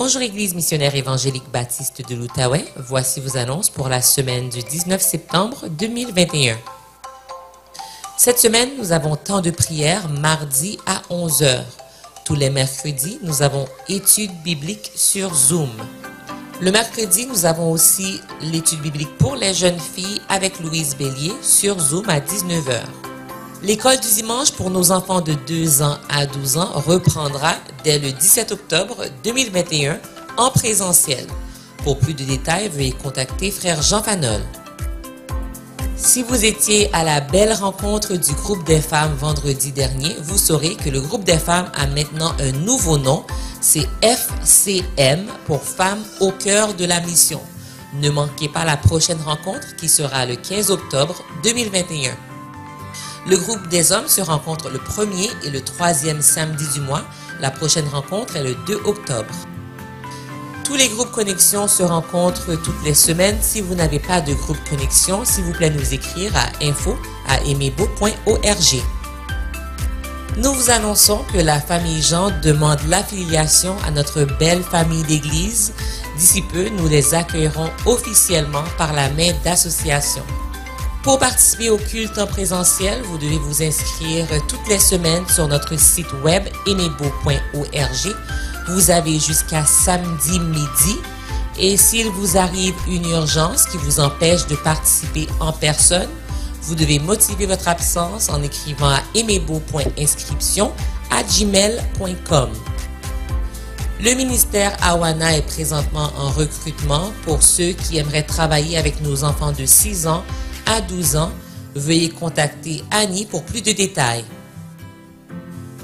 Bonjour Église missionnaire évangélique baptiste de l'Outaouais, voici vos annonces pour la semaine du 19 septembre 2021. Cette semaine, nous avons temps de prière mardi à 11 h. Tous les mercredis, nous avons études bibliques sur Zoom. Le mercredi, nous avons aussi l'étude biblique pour les jeunes filles avec Louise Bélier sur Zoom à 19 h. L'école du dimanche pour nos enfants de 2 ans à 12 ans reprendra dès le 17 octobre 2021 en présentiel. Pour plus de détails, veuillez contacter Frère Jean Fanol. Si vous étiez à la belle rencontre du groupe des femmes vendredi dernier, vous saurez que le groupe des femmes a maintenant un nouveau nom. C'est FCM pour Femmes au cœur de la mission. Ne manquez pas la prochaine rencontre qui sera le 15 octobre 2021. Le groupe des hommes se rencontre le 1er et le 3e samedi du mois. La prochaine rencontre est le 2 octobre. Tous les groupes Connexion se rencontrent toutes les semaines. Si vous n'avez pas de groupe Connexion, s'il vous plaît nous écrire à info@aimerbeau.org. Nous vous annonçons que la famille Jean demande l'affiliation à notre belle famille d'église. D'ici peu, nous les accueillerons officiellement par la main d'association. Pour participer au culte en présentiel, vous devez vous inscrire toutes les semaines sur notre site web aimerbeau.org. Vous avez jusqu'à samedi midi. Et s'il vous arrive une urgence qui vous empêche de participer en personne, vous devez motiver votre absence en écrivant à aimerbeau.inscription@gmail.com. Le ministère Awana est présentement en recrutement pour ceux qui aimeraient travailler avec nos enfants de 6 ans à 12 ans. Veuillez contacter Annie pour plus de détails.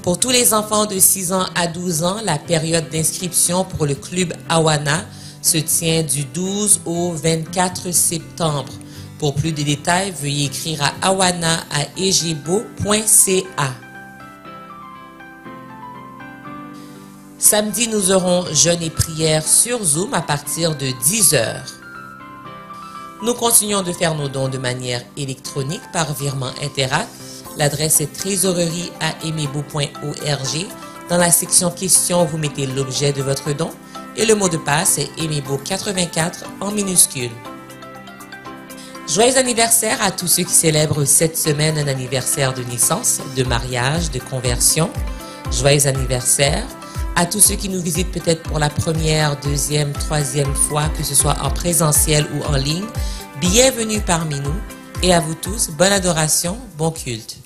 Pour tous les enfants de 6 ans à 12 ans, la période d'inscription pour le club Awana se tient du 12 au 24 septembre. Pour plus de détails, veuillez écrire à awana@egebo.ca. Samedi, nous aurons jeûne et prière sur Zoom à partir de 10 h. Nous continuons de faire nos dons de manière électronique par virement Interac. L'adresse est trésorerie@aimerbeau.org. Dans la section questions, vous mettez l'objet de votre don et le mot de passe est aimerbeau84 en minuscule. Joyeux anniversaire à tous ceux qui célèbrent cette semaine un anniversaire de naissance, de mariage, de conversion. Joyeux anniversaire à tous ceux qui nous visitent peut-être pour la première, deuxième, troisième fois, que ce soit en présentiel ou en ligne. Bienvenue parmi nous et à vous tous, bonne adoration, bon culte.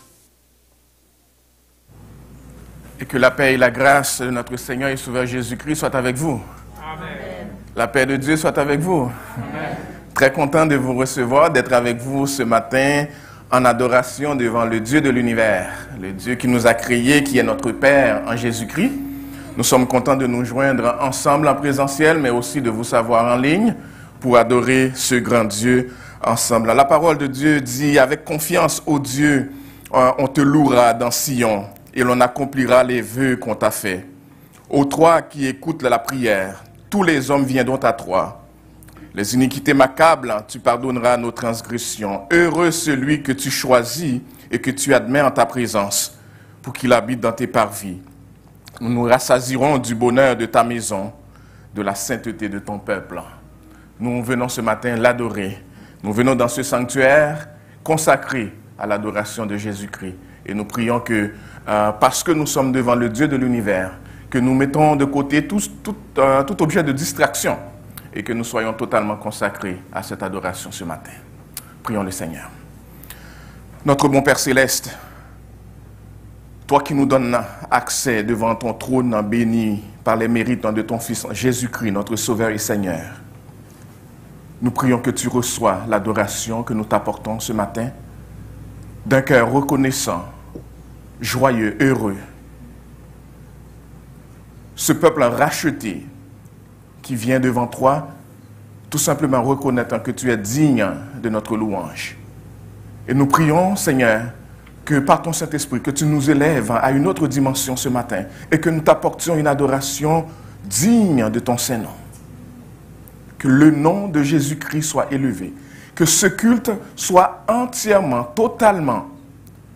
Et que la paix et la grâce de notre Seigneur et Sauveur Jésus-Christ soient avec vous. Amen. La paix de Dieu soit avec vous. Amen. Très content de vous recevoir, d'être avec vous ce matin en adoration devant le Dieu de l'univers, le Dieu qui nous a créés, qui est notre Père en Jésus-Christ. Nous sommes contents de nous joindre ensemble en présentiel, mais aussi de vous savoir en ligne pour adorer ce grand Dieu ensemble. La parole de Dieu dit, avec confiance au Dieu, on te louera dans Sion et l'on accomplira les vœux qu'on t'a faits. Ô toi qui écoutes la prière, tous les hommes viendront à toi. Les iniquités m'accablent, tu pardonneras nos transgressions. Heureux celui que tu choisis et que tu admets en ta présence pour qu'il habite dans tes parvis. Nous nous rassasierons du bonheur de ta maison, de la sainteté de ton peuple. Nous venons ce matin l'adorer. Nous venons dans ce sanctuaire consacré à l'adoration de Jésus-Christ. Et nous prions que, parce que nous sommes devant le Dieu de l'univers, que nous mettons de côté tout objet de distraction et que nous soyons totalement consacrés à cette adoration ce matin. Prions le Seigneur. Notre bon Père Céleste, toi qui nous donnes accès devant ton trône béni par les mérites de ton Fils Jésus-Christ, notre Sauveur et Seigneur, nous prions que tu reçois l'adoration que nous t'apportons ce matin d'un cœur reconnaissant, joyeux, heureux. Ce peuple racheté qui vient devant toi, tout simplement reconnaître que tu es digne de notre louange. Et nous prions, Seigneur, que par ton Saint-Esprit, que tu nous élèves à une autre dimension ce matin et que nous t'apportions une adoration digne de ton Saint-Nom. Que le nom de Jésus-Christ soit élevé. Que ce culte soit entièrement, totalement,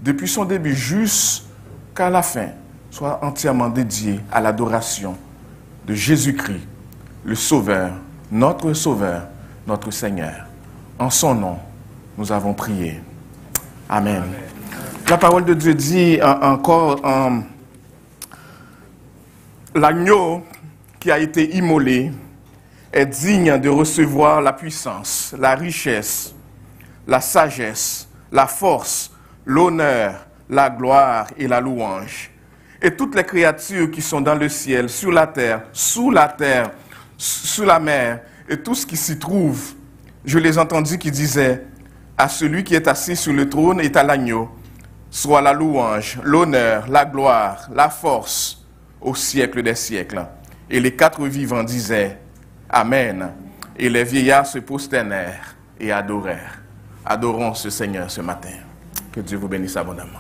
depuis son début jusqu'à la fin, soit entièrement dédié à l'adoration de Jésus-Christ, le Sauveur, notre Seigneur. En son nom, nous avons prié. Amen. Amen. La parole de Dieu dit encore, l'agneau qui a été immolé est digne de recevoir la puissance, la richesse, la sagesse, la force, l'honneur, la gloire et la louange. Et toutes les créatures qui sont dans le ciel, sur la terre, sous la mer, et tout ce qui s'y trouve, je les entendis qui disaient, à celui qui est assis sur le trône et à l'agneau, soit la louange, l'honneur, la gloire, la force, au siècle des siècles. Et les quatre vivants disaient, Amen. Et les vieillards se prosternèrent et adorèrent. Adorons ce Seigneur ce matin. Que Dieu vous bénisse abondamment.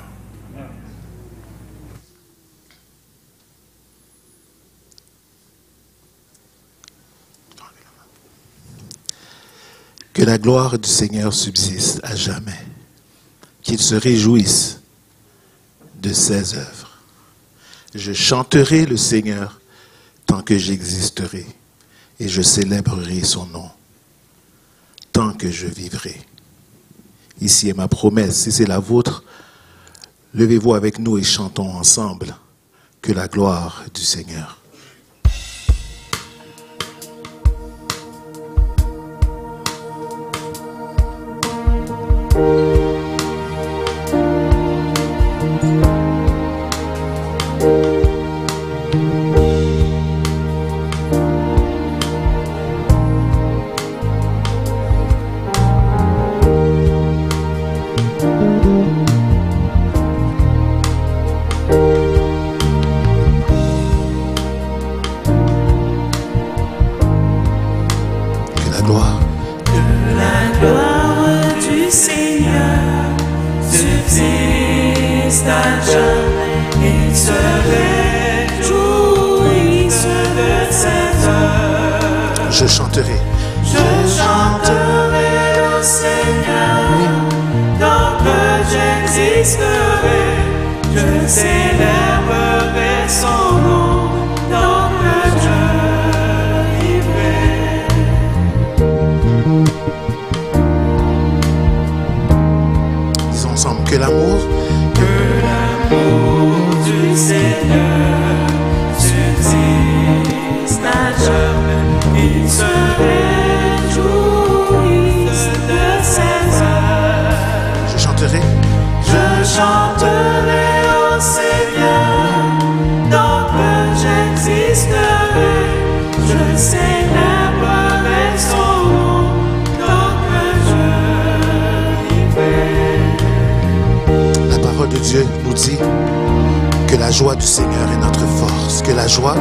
Que la gloire du Seigneur subsiste à jamais. Qu'il se réjouisse de ses œuvres. Je chanterai le Seigneur tant que j'existerai, et je célébrerai son nom tant que je vivrai. Ici est ma promesse, si c'est la vôtre, levez-vous avec nous et chantons ensemble que la gloire du Seigneur. Je chanterai au Seigneur, tant que j'existerai, je célébrerai son nom, tant que je vivrai. Disons ensemble que l'amour du Seigneur subsiste à jamais. Il se réjouit de ses œuvres. Je chanterai au Seigneur, tant que j'existerai. Je célébrerai son nom, tant que je vivrai. La parole de Dieu nous dit que la joie du Seigneur est notre force, que la joie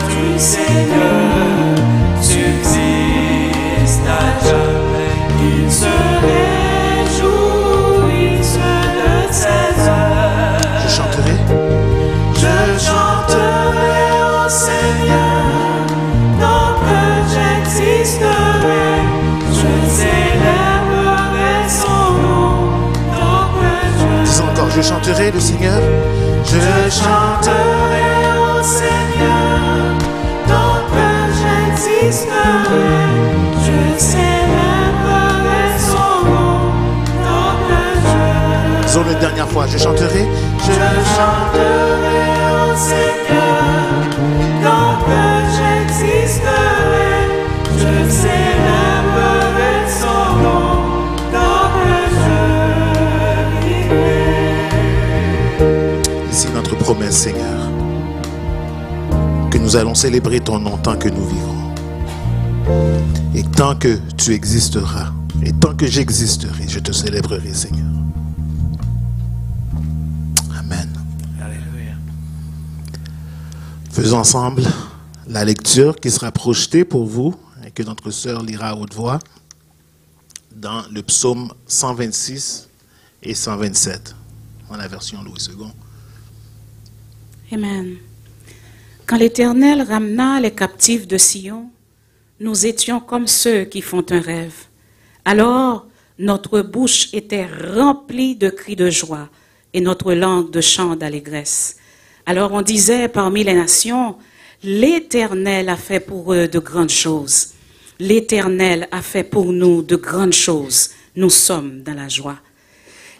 du Seigneur subsiste à jamais. Il se réjouit de ses œuvres. Je chanterai au Seigneur, tant que j'existerai. Je célébrerai son nom, tant que je... Dis encore, je chanterai le Seigneur. Je chanterai au Seigneur, tant que j'existerai, je célébrerai son nom, tant que je... Disons la dernière fois, je chanterai au Seigneur, tant que j'existerai, je célébrerai son nom, tant que je vivrai. Ici notre promesse, Seigneur, que nous allons célébrer ton nom tant que nous vivrons. Et tant que tu existeras, et tant que j'existerai, je te célébrerai, Seigneur. Amen. Alléluia. Faisons ensemble la lecture qui sera projetée pour vous et que notre sœur lira à haute voix dans le psaume 126 et 127, dans la version Louis II. Amen. Quand l'Éternel ramena les captifs de Sion, nous étions comme ceux qui font un rêve. Alors, notre bouche était remplie de cris de joie et notre langue de chants d'allégresse. Alors on disait parmi les nations, L'Éternel a fait pour eux de grandes choses. L'Éternel a fait pour nous de grandes choses. Nous sommes dans la joie.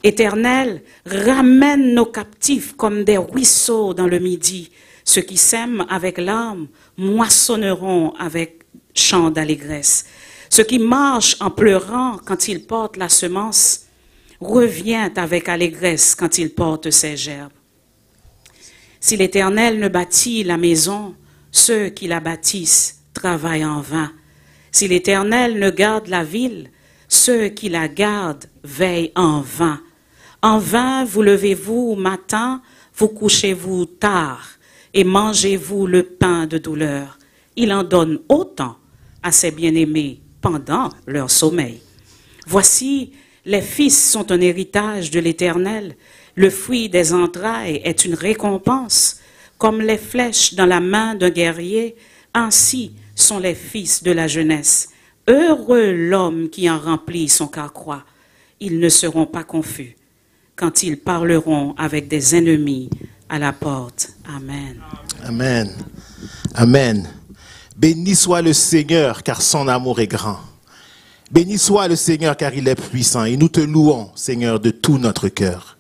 Éternel, ramène nos captifs comme des ruisseaux dans le midi. Ceux qui sèment avec larmes moissonneront avec chant d'allégresse. Ceux qui marchent en pleurant quand ils portent la semence revient avec allégresse quand ils portent ses gerbes. Si l'Éternel ne bâtit la maison, ceux qui la bâtissent travaillent en vain. Si l'Éternel ne garde la ville, ceux qui la gardent veillent en vain. En vain vous levez-vous au matin, vous couchez-vous tard, et mangez-vous le pain de douleur. Il en donne autant à ses bien-aimés pendant leur sommeil. Voici, les fils sont un héritage de l'Éternel. Le fruit des entrailles est une récompense. Comme les flèches dans la main d'un guerrier, ainsi sont les fils de la jeunesse. Heureux l'homme qui en remplit son carquois. Ils ne seront pas confus quand ils parleront avec des ennemis à la porte. Amen. Amen. Amen. Béni soit le Seigneur, car son amour est grand. Béni soit le Seigneur, car il est puissant. Et nous te louons, Seigneur, de tout notre cœur.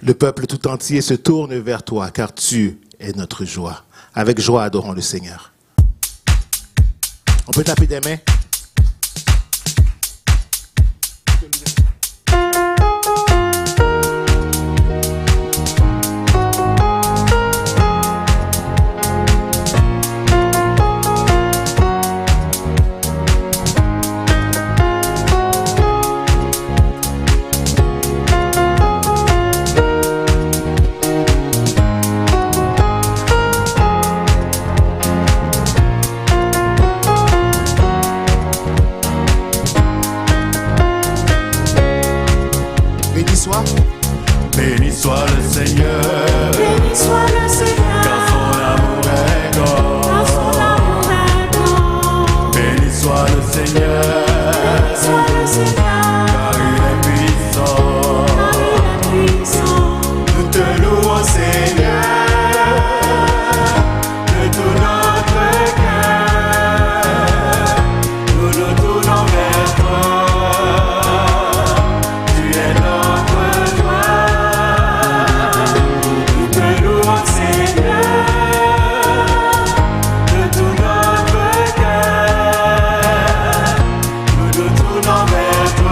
Le peuple tout entier se tourne vers toi, car tu es notre joie. Avec joie, adorons le Seigneur. On peut taper des mains? Béni soit le Seigneur, Béni soit le Seigneur, car son amour est grand. car son amour est grand. Béni soit le Seigneur, Béni soit le Seigneur, car il est puissant. car il est puissant. Nous te louons, Seigneur, de tout notre cœur. Nous nous tournons vers toi. Tu es notre joie. Nous te louons, Seigneur, de tout notre cœur. Nous nous tournons vers toi.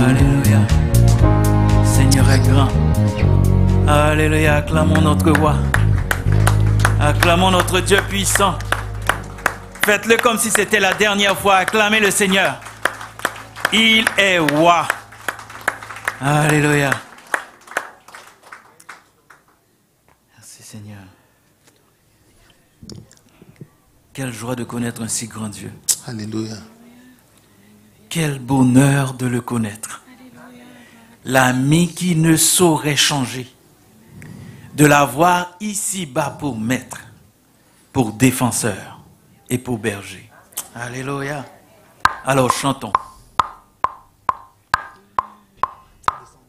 Alléluia. Seigneur est grand. Alléluia. Acclamons notre roi. Acclamons notre Dieu puissant. Faites-le comme si c'était la dernière fois. Acclamez le Seigneur. Il est roi. Alléluia. Merci Seigneur. Quelle joie de connaître un si grand Dieu. Alléluia. Quel bonheur de le connaître. L'ami qui ne saurait changer. De l'avoir ici-bas pour maître, pour défenseur et pour berger. Alléluia. Alors chantons. Vas-y.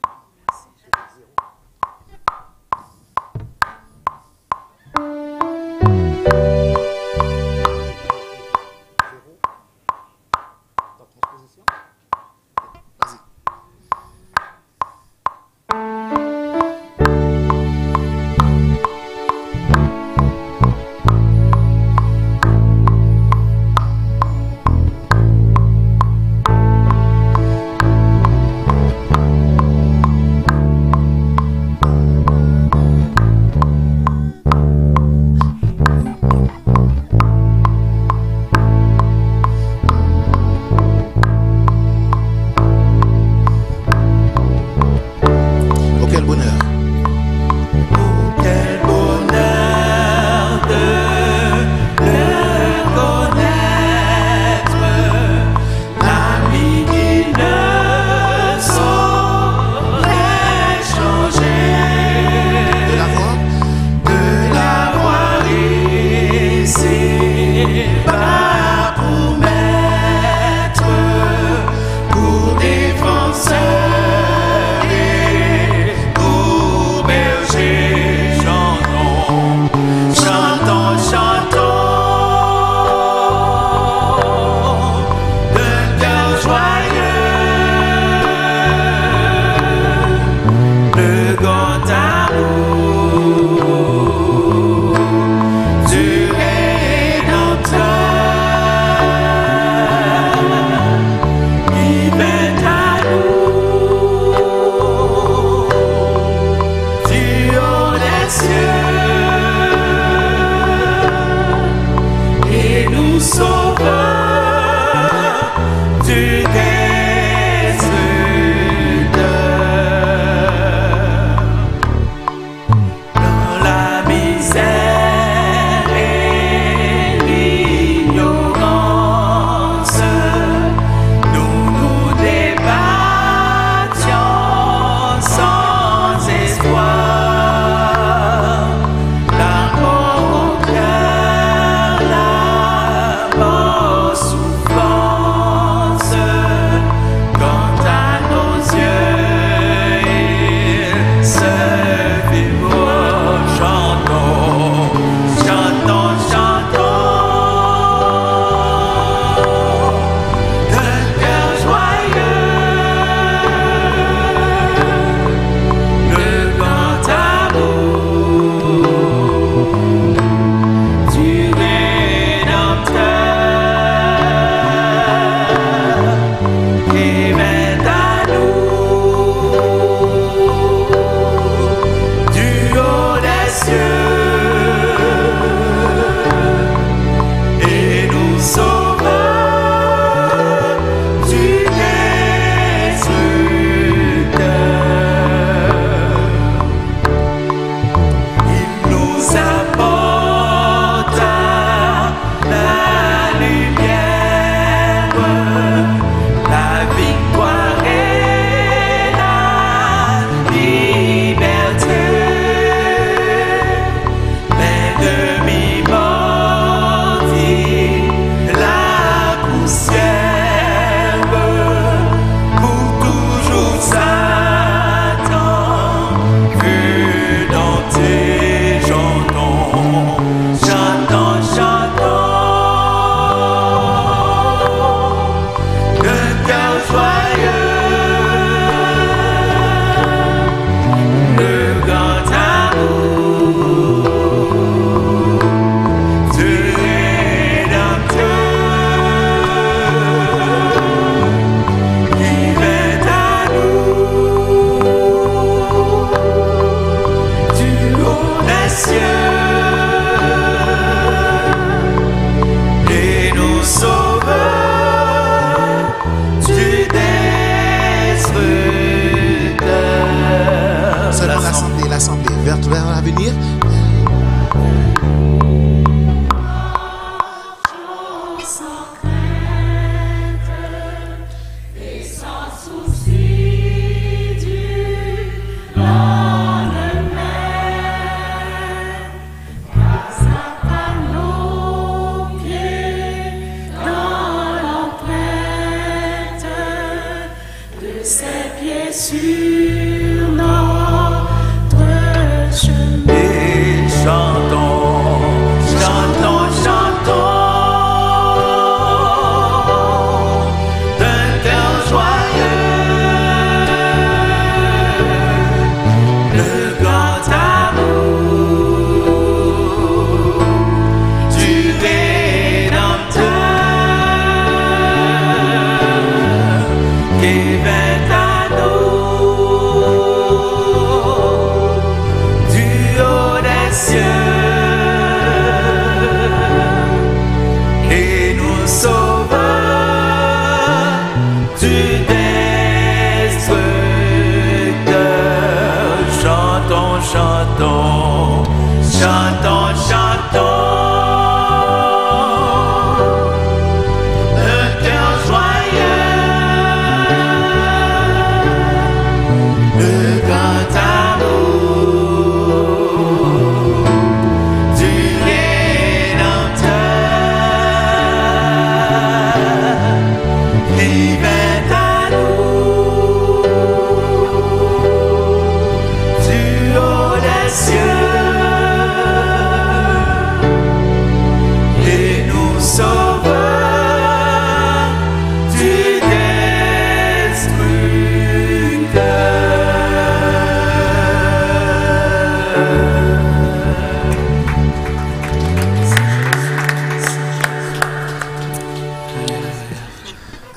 l'assemblée vers l'avenir.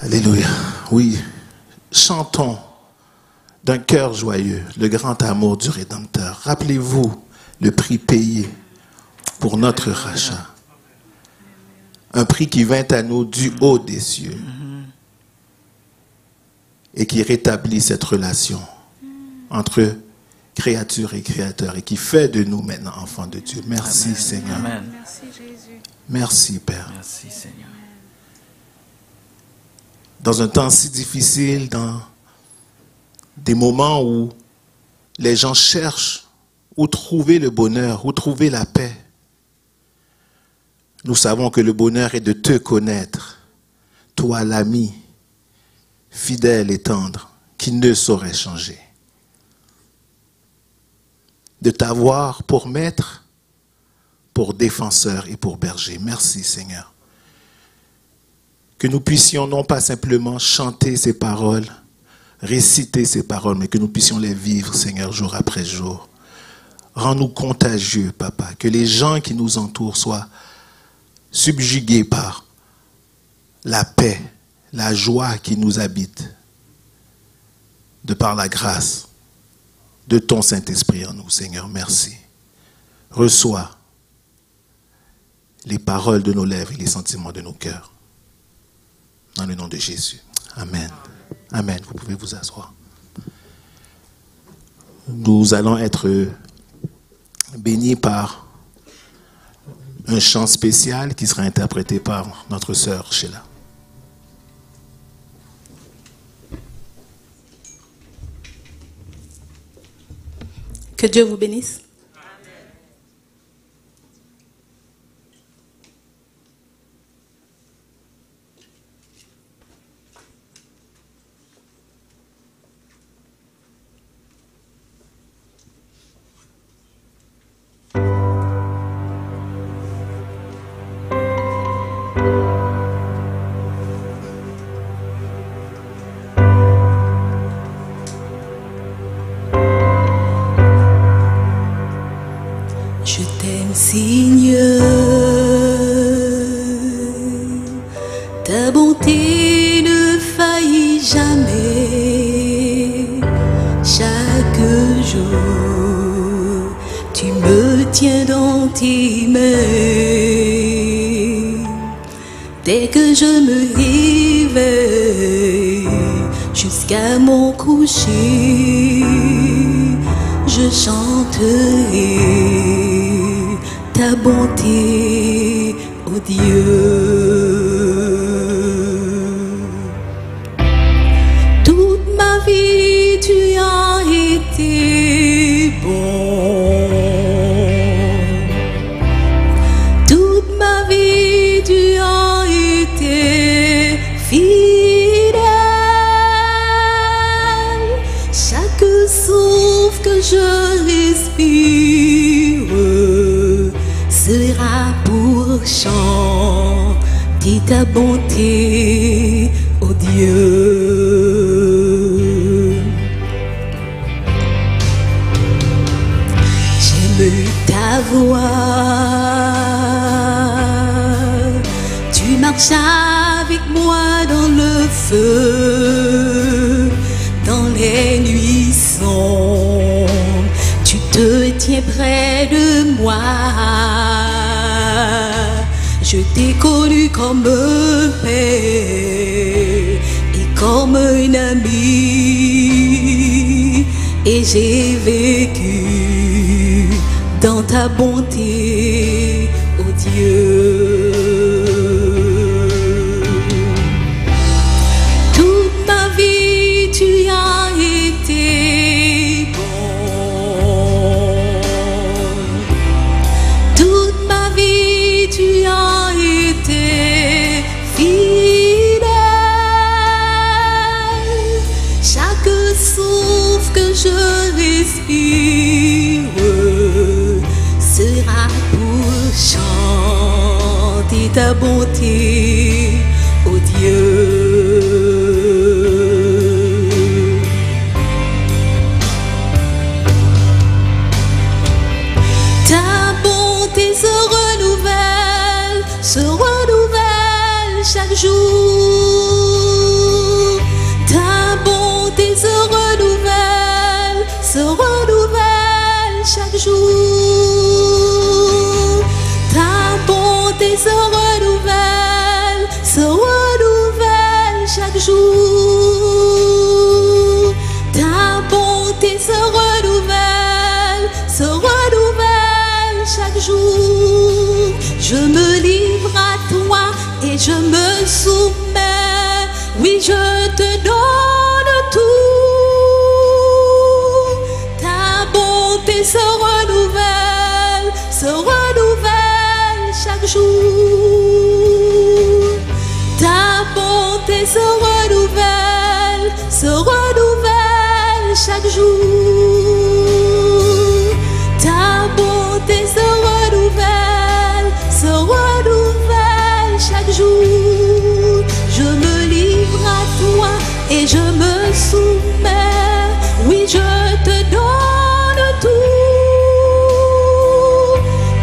Alléluia. Oui, chantons d'un cœur joyeux le grand amour du Rédempteur. Rappelez-vous le prix payé pour notre rachat. Un prix qui vint à nous du haut des cieux et qui rétablit cette relation entre créature et créateur et qui fait de nous maintenant enfants de Dieu. Merci, Amen. Seigneur. Amen. Merci Jésus. Merci Père. Merci Seigneur. Dans un temps si difficile, dans des moments où les gens cherchent où trouver le bonheur, où trouver la paix, nous savons que le bonheur est de te connaître, toi l'ami, fidèle et tendre, qui ne saurait changer. De t'avoir pour maître, pour défenseur et pour berger. Merci Seigneur. Que nous puissions non pas simplement chanter ces paroles, réciter ces paroles, mais que nous puissions les vivre, Seigneur, jour après jour. Rends-nous contagieux, Papa, que les gens qui nous entourent soient subjugués par la paix, la joie qui nous habite, de par la grâce de ton Saint-Esprit en nous, Seigneur. Merci. Reçois les paroles de nos lèvres et les sentiments de nos cœurs. Dans le nom de Jésus. Amen. Amen. Vous pouvez vous asseoir. Nous allons être bénis par un chant spécial qui sera interprété par notre sœur Sheila. Que Dieu vous bénisse. Je t'aime, Seigneur, ta bonté ne faillit jamais. Chaque jour, tu me tiens dans tes mains. Dès que je me réveille jusqu'à mon coucher, je chanterai ta bonté, ô Dieu. Toute ma vie, tu as été bon. Toute ma vie, tu as été fidèle. Chaque souffle que je respire sera pour chanter ta bonté, ô Dieu. J'aime ta voix, tu marches avec moi dans le feu, dans les nuits sombres, tu te tiens près de moi. Je t'ai connu comme un père et comme un ami, et j'ai vécu dans ta bonté, ô Dieu. Toute ma vie, tu as été bon. Toute ma vie, tu as été fidèle. Chaque souffle que je respire sera pour chanter ta bonté, ô Dieu. Ta bonté se renouvelle chaque jour. Ta bonté se renouvelle chaque jour. Ta bonté se renouvelle chaque jour. Ta bonté se renouvelle chaque jour. Je me livre à toi et je me soumets. Oui, je te donne tout. Ta bonté se renouvelle chaque jour. Ta bonté se renouvelle chaque jour. Ta bonté se renouvelle chaque jour. Je me livre à toi et je me soumets. Oui, je te donne tout.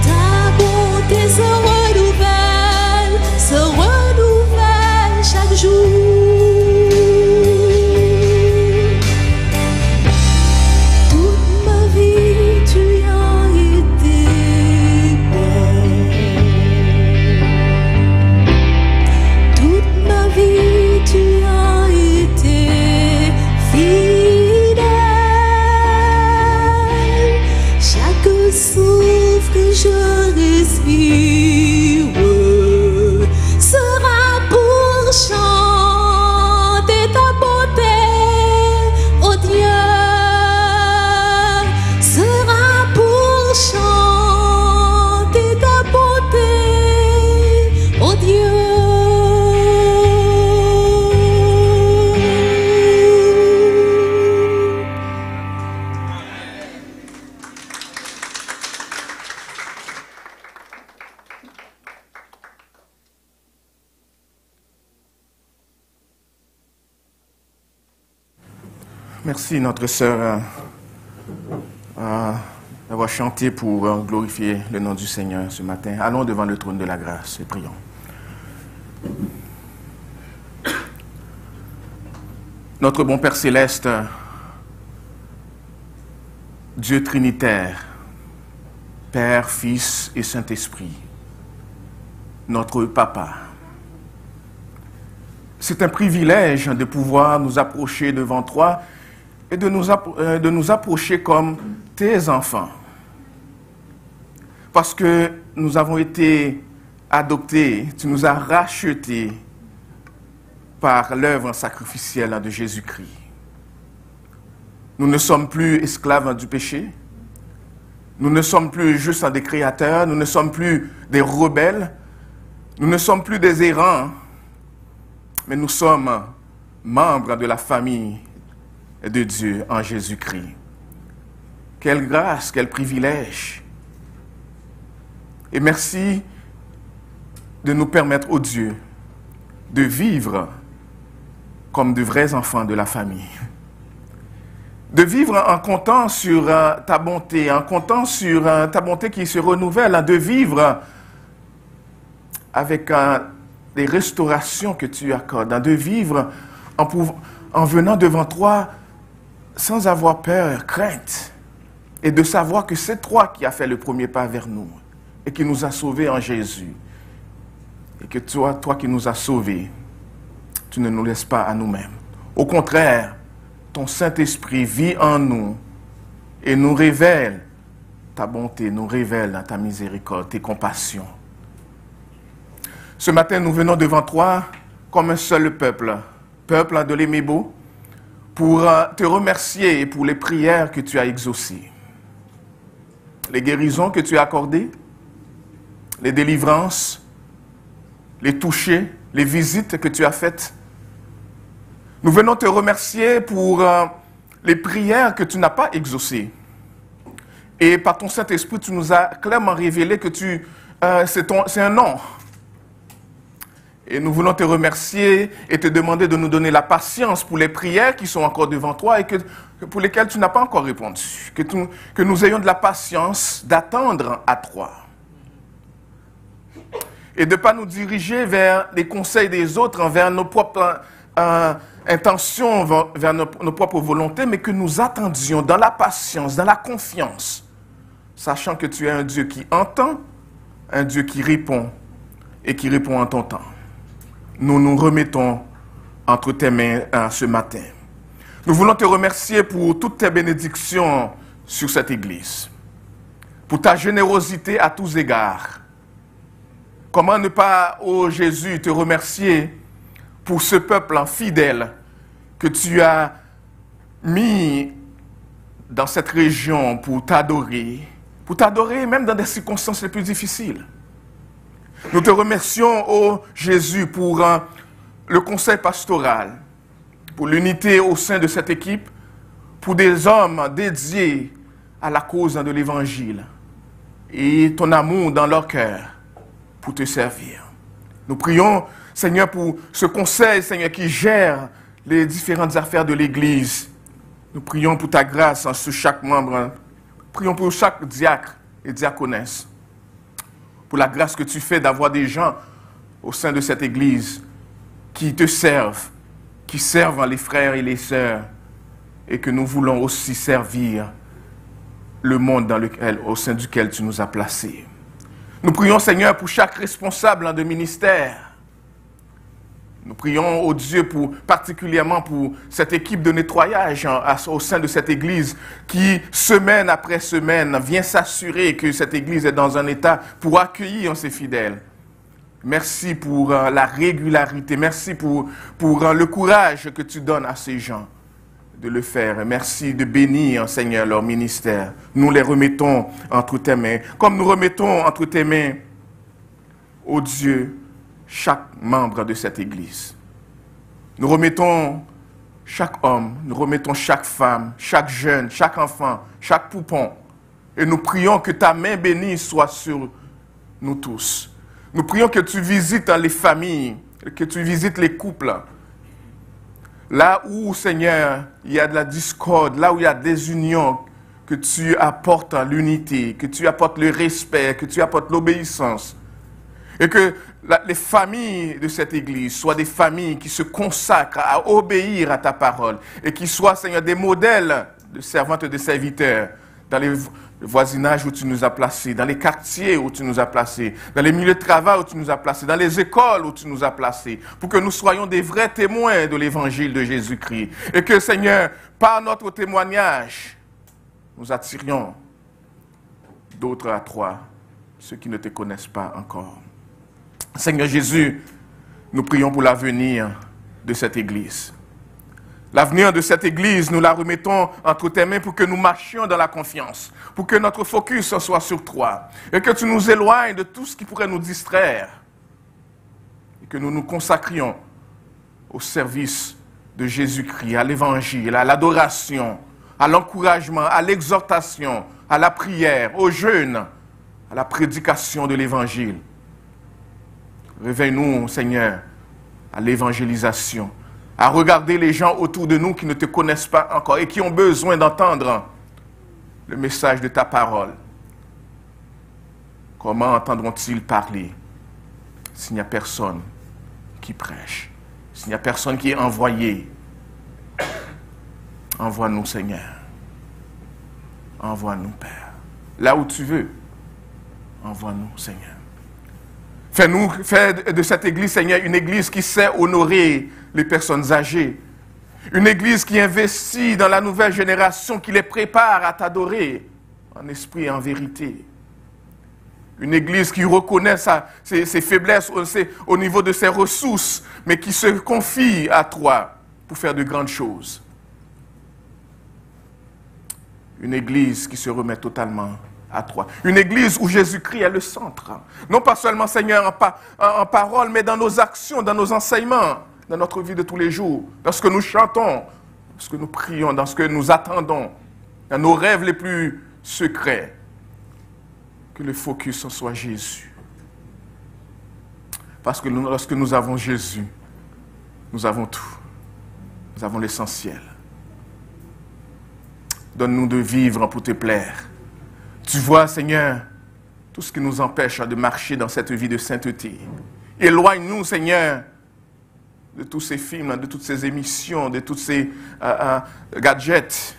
Ta bonté se renouvelle chaque jour. Toute ma vie, tu as été bon. Toute ma vie, tu as été fidèle. Chaque souffle que je respire sera pour chanter ta bonté, ô Dieu. Sera pour chanter ta bonté, ô Dieu. Merci notre sœur d'avoir chanté pour glorifier le nom du Seigneur ce matin. Allons devant le trône de la grâce et prions. Notre bon Père céleste, Dieu trinitaire, Père, Fils et Saint-Esprit, notre Papa, c'est un privilège de pouvoir nous approcher devant toi et de nous approcher comme tes enfants. Parce que nous avons été adoptés, tu nous as rachetés par l'œuvre sacrificielle de Jésus-Christ. Nous ne sommes plus esclaves du péché. Nous ne sommes plus juste des créateurs. Nous ne sommes plus des rebelles. Nous ne sommes plus des errants. Mais nous sommes membres de la famille de Dieu en Jésus-Christ. Quelle grâce, quel privilège. Et merci de nous permettre, ô Dieu, de vivre comme de vrais enfants de la famille. De vivre en comptant sur ta bonté, en comptant sur ta bonté qui se renouvelle, de vivre avec les restaurations que tu accordes, de vivre en venant devant toi sans avoir peur, crainte, et de savoir que c'est toi qui as fait le premier pas vers nous et qui nous a sauvés en Jésus. Et que toi qui nous as sauvés, tu ne nous laisses pas à nous-mêmes. Au contraire, ton Saint-Esprit vit en nous et nous révèle ta bonté, nous révèle ta miséricorde, tes compassions. Ce matin, nous venons devant toi comme un seul peuple de l'Émébo, pour te remercier pour les prières que tu as exaucées, les guérisons que tu as accordées, les délivrances, les touchés, les visites que tu as faites. Nous venons te remercier pour les prières que tu n'as pas exaucées. Et par ton Saint-Esprit, tu nous as clairement révélé que c'est un nom. Et nous voulons te remercier et te demander de nous donner la patience pour les prières qui sont encore devant toi et pour lesquelles tu n'as pas encore répondu. Que nous ayons de la patience d'attendre à toi. Et de ne pas nous diriger vers les conseils des autres, vers nos propres intentions, vers nos propres volontés, mais que nous attendions dans la patience, dans la confiance, sachant que tu es un Dieu qui entend, un Dieu qui répond et qui répond en ton temps. Nous nous remettons entre tes mains ce matin. Nous voulons te remercier pour toutes tes bénédictions sur cette Église, pour ta générosité à tous égards. Comment ne pas, ô Jésus, te remercier pour ce peuple fidèle que tu as mis dans cette région pour t'adorer même dans des circonstances les plus difficiles. Nous te remercions, ô Jésus, pour le conseil pastoral, pour l'unité au sein de cette équipe, pour des hommes dédiés à la cause de l'Évangile et ton amour dans leur cœur pour te servir. Nous prions, Seigneur, pour ce conseil, Seigneur, qui gère les différentes affaires de l'Église. Nous prions pour ta grâce sur chaque membre. Prions pour chaque diacre et diaconesse. Pour la grâce que tu fais d'avoir des gens au sein de cette Église qui te servent, qui servent les frères et les sœurs, et que nous voulons aussi servir le monde au sein duquel tu nous as placés. Nous prions, Seigneur, pour chaque responsable de ministère. Nous prions au Dieu particulièrement pour cette équipe de nettoyage au sein de cette Église qui, semaine après semaine, vient s'assurer que cette Église est dans un état pour accueillir ses fidèles. Merci pour la régularité. Merci pour le courage que tu donnes à ces gens de le faire. Merci de bénir, Seigneur, leur ministère. Nous les remettons entre tes mains. Comme nous remettons entre tes mains, ô Dieu, chaque membre de cette Église. Nous remettons chaque homme, nous remettons chaque femme, chaque jeune, chaque enfant, chaque poupon. Et nous prions que ta main bénie soit sur nous tous. Nous prions que tu visites les familles, que tu visites les couples. Là où, Seigneur, il y a de la discorde, là où il y a des unions, que tu apportes l'unité, que tu apportes le respect, que tu apportes l'obéissance. Et que les familles de cette Église soient des familles qui se consacrent à obéir à ta parole et qui soient, Seigneur, des modèles de servantes et de serviteurs dans les voisinages où tu nous as placés, dans les quartiers où tu nous as placés, dans les milieux de travail où tu nous as placés, dans les écoles où tu nous as placés, pour que nous soyons des vrais témoins de l'évangile de Jésus-Christ. Et que, Seigneur, par notre témoignage, nous attirions d'autres à toi, ceux qui ne te connaissent pas encore. Seigneur Jésus, nous prions pour l'avenir de cette Église. L'avenir de cette Église, nous la remettons entre tes mains pour que nous marchions dans la confiance, pour que notre focus soit sur toi, et que tu nous éloignes de tout ce qui pourrait nous distraire, et que nous nous consacrions au service de Jésus-Christ, à l'Évangile, à l'adoration, à l'encouragement, à l'exhortation, à la prière, au jeûne, à la prédication de l'Évangile. Réveille-nous, Seigneur, à l'évangélisation, à regarder les gens autour de nous qui ne te connaissent pas encore et qui ont besoin d'entendre le message de ta parole. Comment entendront-ils parler s'il n'y a personne qui prêche, s'il n'y a personne qui est envoyé? Envoie-nous, Seigneur. Envoie-nous, Père. Là où tu veux, envoie-nous, Seigneur. Fais de cette Église, Seigneur, une Église qui sait honorer les personnes âgées. Une Église qui investit dans la nouvelle génération, qui les prépare à t'adorer en esprit et en vérité. Une Église qui reconnaît ses faiblesses au niveau de ses ressources, mais qui se confie à toi pour faire de grandes choses. Une Église qui se remet totalement à toi. Une Église où Jésus-Christ est le centre. Non pas seulement, Seigneur, en parole, mais dans nos actions, dans nos enseignements, dans notre vie de tous les jours, dans ce que nous chantons, dans ce que nous prions, dans ce que nous attendons, dans nos rêves les plus secrets. Que le focus soit Jésus. Parce que lorsque nous avons Jésus, nous avons tout. Nous avons l'essentiel. Donne-nous de vivre pour te plaire. Tu vois, Seigneur, tout ce qui nous empêche de marcher dans cette vie de sainteté. Éloigne-nous, Seigneur, de tous ces films, de toutes ces émissions, de tous ces gadgets.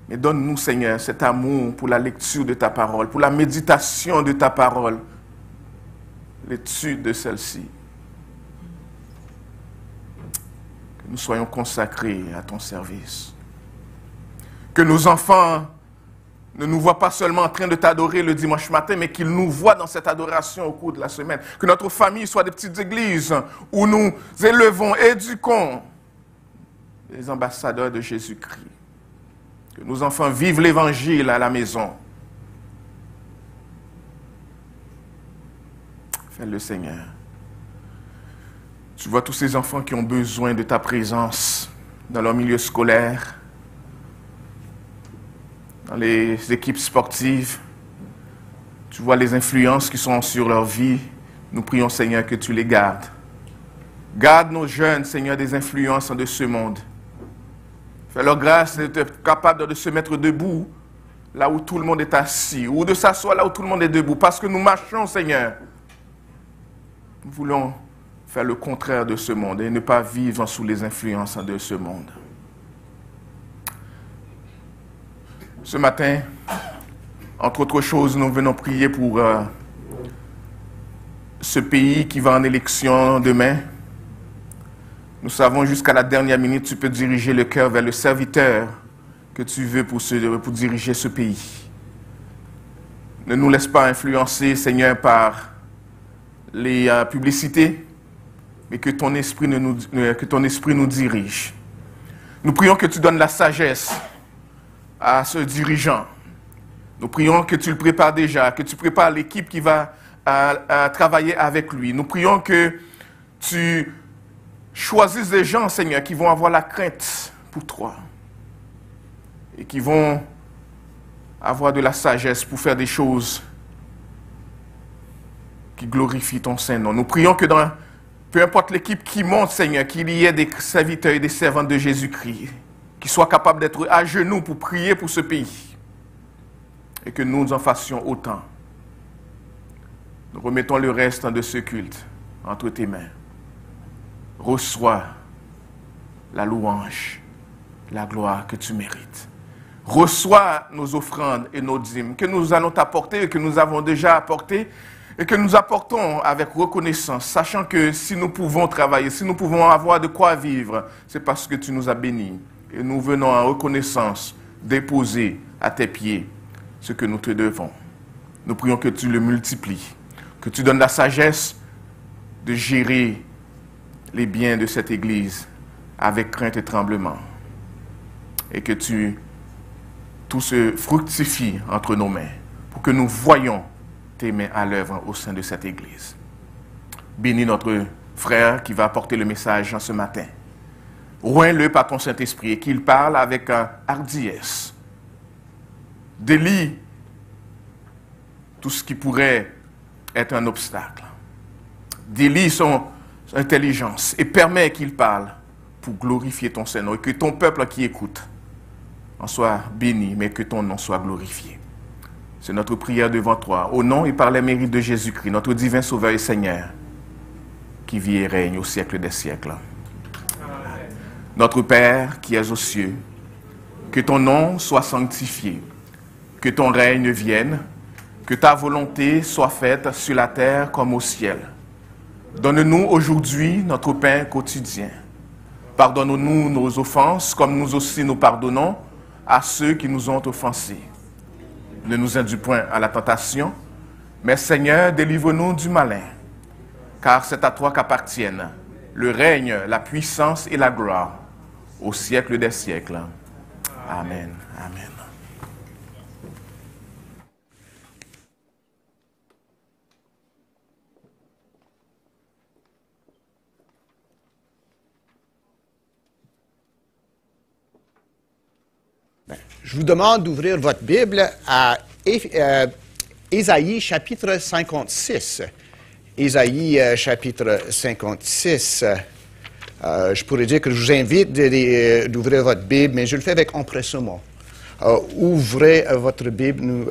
Mais donne-nous, Seigneur, cet amour pour la lecture de ta parole, pour la méditation de ta parole, l'étude de celle-ci. Que nous soyons consacrés à ton service. Que nos enfants ne nous voient pas seulement en train de t'adorer le dimanche matin, mais qu'ils nous voient dans cette adoration au cours de la semaine. Que notre famille soit des petites églises où nous élevons, éduquons les ambassadeurs de Jésus-Christ. Que nos enfants vivent l'évangile à la maison. Fais-le, Seigneur. Tu vois tous ces enfants qui ont besoin de ta présence dans leur milieu scolaire, dans les équipes sportives. Tu vois les influences qui sont sur leur vie. Nous prions, Seigneur, que tu les gardes. Garde nos jeunes, Seigneur, des influences de ce monde. Fais-leur grâce d'être capables de se mettre debout là où tout le monde est assis, ou de s'asseoir là où tout le monde est debout, parce que nous marchons, Seigneur. Nous voulons faire le contraire de ce monde et ne pas vivre sous les influences de ce monde. Ce matin, entre autres choses, nous venons prier pour ce pays qui va en élection demain. Nous savons jusqu'à la dernière minute, tu peux diriger le cœur vers le serviteur que tu veux pour diriger ce pays. Ne nous laisse pas influencer, Seigneur, par les publicités, mais que ton esprit nous dirige. Nous prions que tu donnes la sagesse à ce dirigeant. Nous prions que tu le prépares déjà, que tu prépares l'équipe qui va travailler avec lui. Nous prions que tu choisisses des gens, Seigneur, qui vont avoir la crainte pour toi et qui vont avoir de la sagesse pour faire des choses qui glorifient ton Saint-Nom. Nous prions que peu importe l'équipe qui monte, Seigneur, qu'il y ait des serviteurs et des servantes de Jésus-Christ qui soient capables d'être à genoux pour prier pour ce pays. Et que nous en fassions autant. Nous remettons le reste de ce culte entre tes mains. Reçois la louange, la gloire que tu mérites. reçois nos offrandes et nos dîmes que nous allons t'apporter et que nous avons déjà apporté et que nous apportons avec reconnaissance, sachant que si nous pouvons travailler, si nous pouvons avoir de quoi vivre, c'est parce que tu nous as bénis. Et nous venons en reconnaissance déposer à tes pieds ce que nous te devons. Nous prions que tu le multiplies, que tu donnes la sagesse de gérer les biens de cette Église avec crainte et tremblement. Et que tout se fructifie entre nos mains pour que nous voyions tes mains à l'œuvre au sein de cette Église. Bénis notre frère qui va apporter le message en ce matin. Oins-le par ton Saint-Esprit et qu'il parle avec hardiesse. Délie tout ce qui pourrait être un obstacle. Délie son intelligence et permet qu'il parle pour glorifier ton Seigneur et que ton peuple qui écoute en soit béni, mais que ton nom soit glorifié. C'est notre prière devant toi, au nom et par les mérites de Jésus-Christ, notre divin Sauveur et Seigneur, qui vit et règne au siècle des siècles. Amen. Notre Père qui es aux cieux, que ton nom soit sanctifié, que ton règne vienne, que ta volonté soit faite sur la terre comme au ciel. Donne-nous aujourd'hui notre pain quotidien. Pardonne-nous nos offenses, comme nous aussi nous pardonnons à ceux qui nous ont offensés. Ne nous induis point à la tentation, mais Seigneur, délivre-nous du malin. Car c'est à toi qu'appartiennent le règne, la puissance et la gloire au siècle des siècles. Amen. Amen. Je vous demande d'ouvrir votre Bible à Ésaïe chapitre 56. Ésaïe chapitre 56. Je pourrais dire que je vous invite d'ouvrir votre Bible, mais je le fais avec empressement. Ouvrez votre Bible,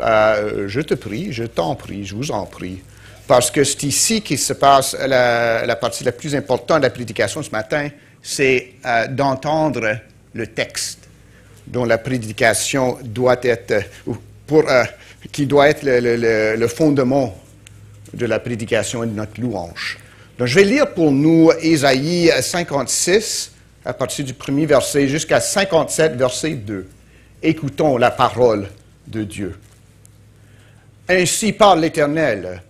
je te prie, je t'en prie, je vous en prie. Parce que c'est ici qu'il se passe la partie la plus importante de la prédication ce matin, c'est d'entendre le texte dont la prédication doit être, qui doit être le fondement de la prédication et de notre louange. Donc, je vais lire pour nous Ésaïe 56, à partir du premier verset jusqu'à 57, verset 2. Écoutons la parole de Dieu. Ainsi parle l'Éternel,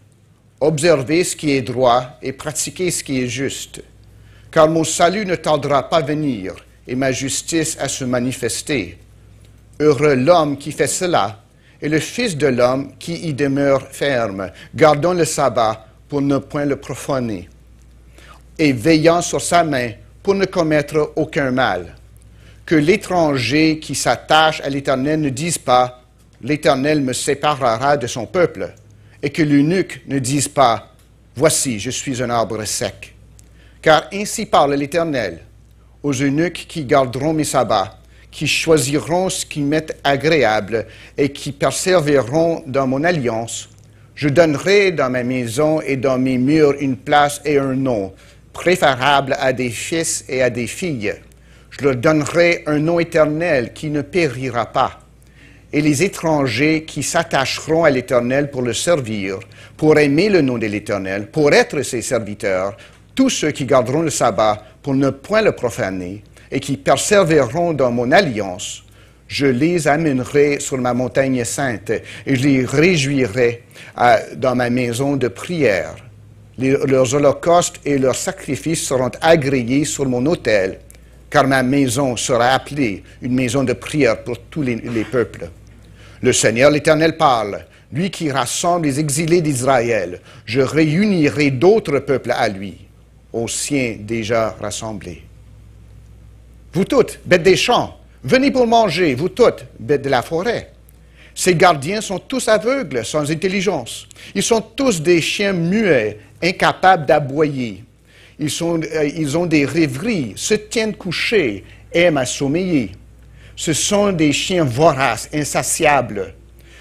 observez ce qui est droit et pratiquez ce qui est juste, car mon salut ne tardera pas à venir, et ma justice à se manifester. Heureux l'homme qui fait cela, et le Fils de l'homme qui y demeure ferme, gardant le sabbat pour ne point le profaner, et veillant sur sa main pour ne commettre aucun mal. Que l'étranger qui s'attache à l'Éternel ne dise pas « L'Éternel me séparera de son peuple », et que l'eunuque ne dise pas « Voici, je suis un arbre sec ». Car ainsi parle l'Éternel, aux eunuques qui garderont mes sabbats, qui choisiront ce qui m'est agréable et qui persévéreront dans mon alliance. Je donnerai dans ma maison et dans mes murs une place et un nom, préférable à des fils et à des filles. Je leur donnerai un nom éternel qui ne périra pas. Et les étrangers qui s'attacheront à l'Éternel pour le servir, pour aimer le nom de l'Éternel, pour être ses serviteurs, tous ceux qui garderont le sabbat pour ne point le profaner, et qui persévéreront dans mon alliance, je les amènerai sur ma montagne sainte, et je les réjouirai dans ma maison de prière. Leurs holocaustes et leurs sacrifices seront agréés sur mon autel, car ma maison sera appelée une maison de prière pour tous les peuples. Le Seigneur l'Éternel parle, lui qui rassemble les exilés d'Israël. Je réunirai d'autres peuples à lui, aux siens déjà rassemblés. Vous toutes, bêtes des champs, venez pour manger, vous toutes, bêtes de la forêt. Ces gardiens sont tous aveugles, sans intelligence. Ils sont tous des chiens muets, incapables d'aboyer. Ils ont des rêveries, se tiennent couchés, aiment à sommeiller. Ce sont des chiens voraces, insatiables.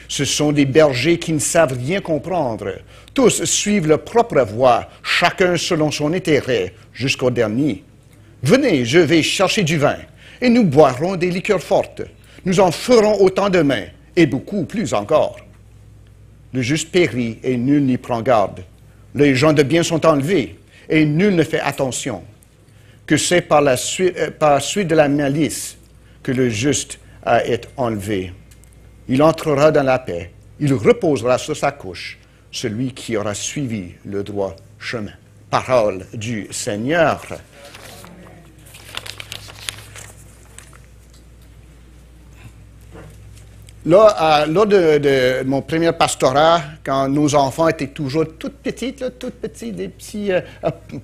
Ce sont des bergers qui ne savent rien comprendre. Tous suivent leur propre voie, chacun selon son intérêt, jusqu'au dernier. Venez, je vais chercher du vin, et nous boirons des liqueurs fortes. Nous en ferons autant demain, et beaucoup plus encore. Le juste périt, et nul n'y prend garde. Les gens de bien sont enlevés, et nul ne fait attention. Que c'est par la suite de la malice que le juste est enlevé. Il entrera dans la paix. Il reposera sur sa couche, celui qui aura suivi le droit chemin. Parole du Seigneur. Là, lors de mon premier pastorat, quand nos enfants étaient toujours toutes petites, des petits,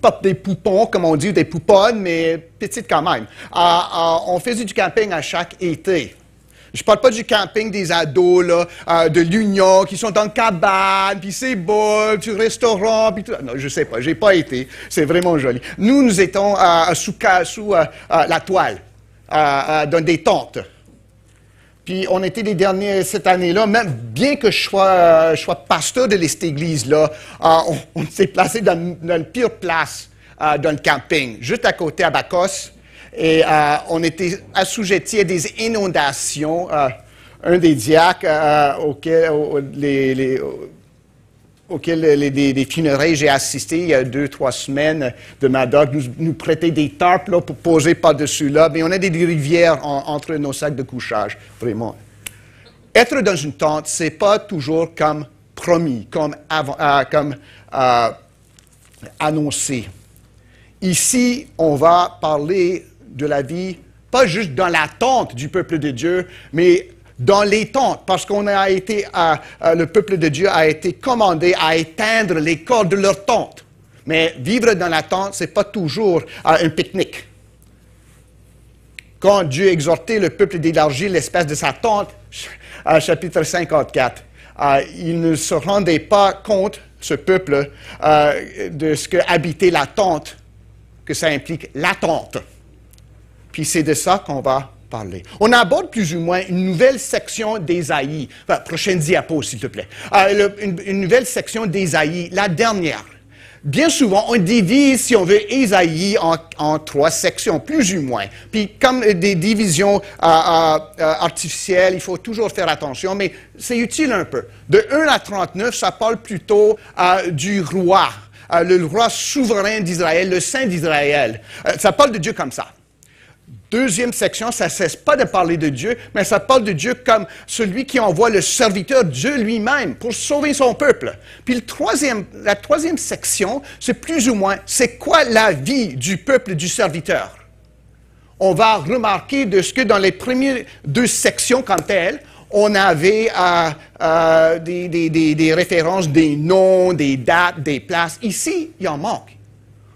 pas des poupons, comme on dit, des pouponnes, mais petites quand même, on faisait du camping à chaque été. Je ne parle pas du camping des ados, là, de l'Union, qui sont dans le cabane, puis c'est beau, du restaurant, puis tout. Non, je ne sais pas, je n'ai pas été. C'est vraiment joli. Nous étions sous la toile, dans des tentes. Puis on était les derniers cette année-là, même bien que je sois pasteur de cette église-là, on s'est placé dans la pire place dans le camping, juste à côté à Bacos. Et on était assujettis à des inondations. Un des diacres auxquels des funérailles j'ai assisté il y a 2-3 semaines de Madoc, nous prêtait des tarpes là, pour poser par-dessus là. Mais on a des rivières entre nos sacs de couchage, vraiment. Être dans une tente, c'est pas toujours comme promis, comme annoncé. Ici, on va parler de la vie, pas juste dans la tente du peuple de Dieu, mais dans les tentes, parce le peuple de Dieu a été commandé à éteindre les cordes de leur tente. Mais vivre dans la tente, c'est pas toujours un pique-nique. Quand Dieu exhortait le peuple d'élargir l'espace de sa tente, chapitre 54, il ne se rendait pas compte, ce peuple, de ce que habiter la tente, que ça implique l'attente. Puis c'est de ça qu'on va parler. On aborde plus ou moins une nouvelle section d'Ésaïe. Enfin, prochaine diapo, s'il te plaît. Une nouvelle section d'Ésaïe, la dernière. Bien souvent, on divise, si on veut, Ésaïe en 3 sections, plus ou moins. Puis comme des divisions artificielles, il faut toujours faire attention, mais c'est utile un peu. De 1 à 39, ça parle plutôt du roi, le roi souverain d'Israël, le Saint d'Israël. Ça parle de Dieu comme ça. Deuxième section, ça ne cesse pas de parler de Dieu, mais ça parle de Dieu comme celui qui envoie le serviteur Dieu lui-même pour sauver son peuple. Puis la troisième section, c'est plus ou moins, c'est quoi la vie du peuple du serviteur? On va remarquer de ce que dans les premières 2 sections, quant à elles, on avait des références, des noms, des dates, des places. Ici, il en manque.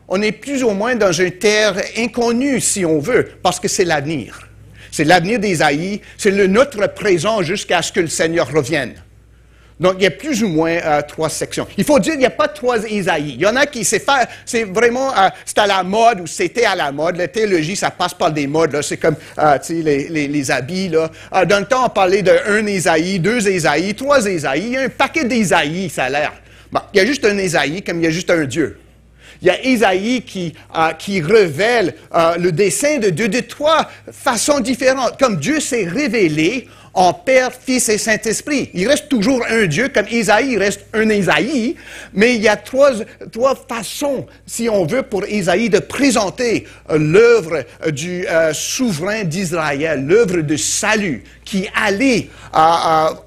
On est plus ou moins dans une terre inconnue, si on veut, parce que c'est l'avenir. C'est l'avenir d'Ésaïe, c'est notre présent jusqu'à ce que le Seigneur revienne. Donc, il y a plus ou moins 3 sections. Il faut dire qu'il n'y a pas 3 Ésaïe. Il y en a qui, c'est vraiment, c'est à la mode, ou c'était à la mode. La théologie, ça passe par des modes, là. C'est comme, tu sais, les habits, là. Dans le temps, on parlait de 1 Ésaïe, 2 Ésaïe, 3 Ésaïe. Il y a un paquet d'Ésaïe, ça a l'air. Bon, il y a juste un Ésaïe, comme il y a juste un Dieu. Il y a Ésaïe qui révèle le dessein de Dieu de 3 façons différentes. Comme Dieu s'est révélé en Père, Fils et Saint-Esprit. Il reste toujours un Dieu, comme Ésaïe, il reste un Ésaïe, mais il y a 3 façons, si on veut, pour Ésaïe de présenter l'œuvre du souverain d'Israël, l'œuvre de salut, qui allait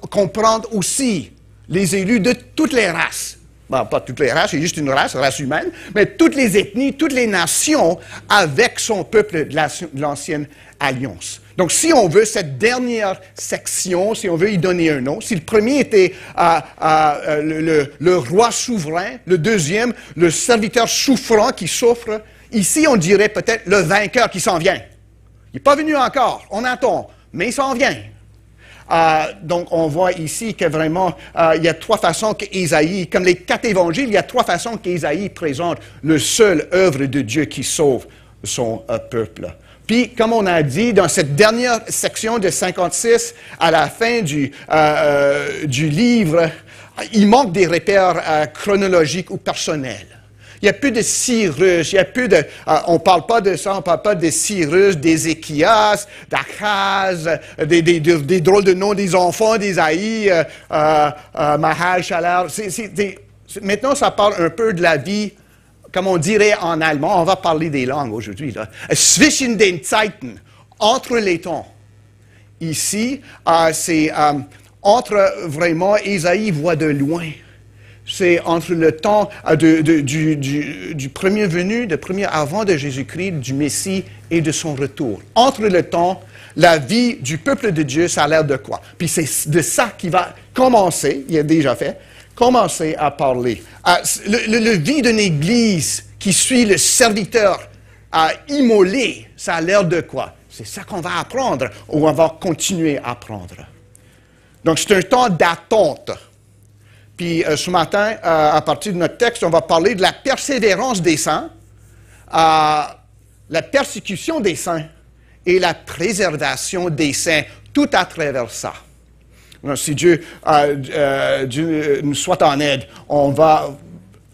comprendre aussi les élus de toutes les races. Bon, pas toutes les races, c'est juste une race humaine, mais toutes les ethnies, toutes les nations avec son peuple de l'ancienne alliance. Donc, si on veut cette dernière section, si on veut y donner un nom, si le premier était le roi souverain, le deuxième, le serviteur souffrant qui souffre, ici, on dirait peut-être le vainqueur qui s'en vient. Il n'est pas venu encore, on attend, mais il s'en vient. Donc, on voit ici que vraiment, il y a 3 façons qu'Ésaïe, comme les 4 évangiles, il y a 3 façons qu'Ésaïe présente le seul œuvre de Dieu qui sauve son peuple. Puis, comme on a dit, dans cette dernière section de 56, à la fin du livre, il manque des repères chronologiques ou personnels. Il n'y a plus de Cyrus, il y a plus de... on ne parle pas de ça, on ne parle pas de Cyrus, d'Ézéchias, d'Achaz, des drôles de noms des enfants d'Ésaïe, Mahal, Shalal. Maintenant, ça parle un peu de la vie, comme on dirait en allemand, on va parler des langues aujourd'hui, là. Zwischen den Zeiten, entre les temps. Ici, c'est entre vraiment, Ésaïe voit de loin. C'est entre le temps du premier venu, du premier avant de Jésus-Christ, du Messie et de son retour. Entre le temps, la vie du peuple de Dieu, ça a l'air de quoi? Puis c'est de ça qu'il va commencer, il a déjà fait, commencer à parler. Le vie d'une Église qui suit le serviteur immolé, ça a l'air de quoi? C'est ça qu'on va apprendre, ou on va continuer à apprendre. Donc c'est un temps d'attente. Puis ce matin, à partir de notre texte, on va parler de la persévérance des saints, la persécution des saints et la préservation des saints, tout à travers ça. Donc, si Dieu nous soit en aide, on va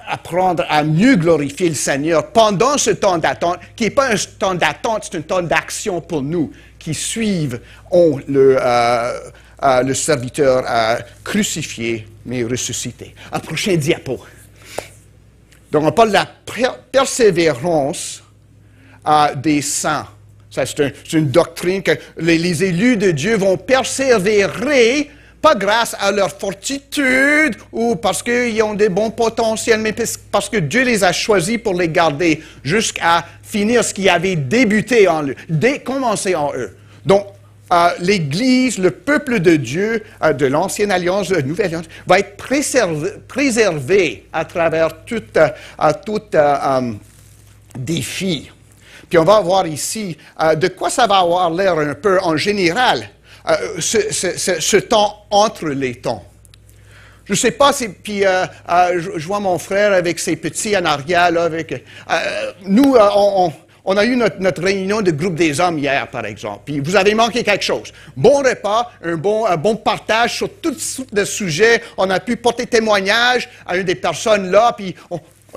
apprendre à mieux glorifier le Seigneur pendant ce temps d'attente, qui n'est pas un temps d'attente, c'est un temps d'action pour nous, qui suivent le serviteur crucifié, mais ressuscité. Un prochain diapo. Donc, on parle de la persévérance des saints. Ça, c'est une doctrine que les élus de Dieu vont persévérer, pas grâce à leur fortitude ou parce qu'ils ont des bons potentiels, mais parce que Dieu les a choisis pour les garder jusqu'à finir ce qui avait débuté en eux, commencé en eux. Donc, l'Église, le peuple de Dieu, de l'Ancienne Alliance, de la Nouvelle Alliance, va être préservé à travers tout défi. Puis on va voir ici de quoi ça va avoir l'air un peu en général, ce temps entre les temps. Je ne sais pas si... Puis je vois mon frère avec ses petits en arrière, là, nous, on a eu notre réunion de groupe des hommes hier, par exemple. Puis vous avez manqué quelque chose. Bon repas, un bon partage sur toutes sortes de sujets. On a pu porter témoignage à une des personnes là, puis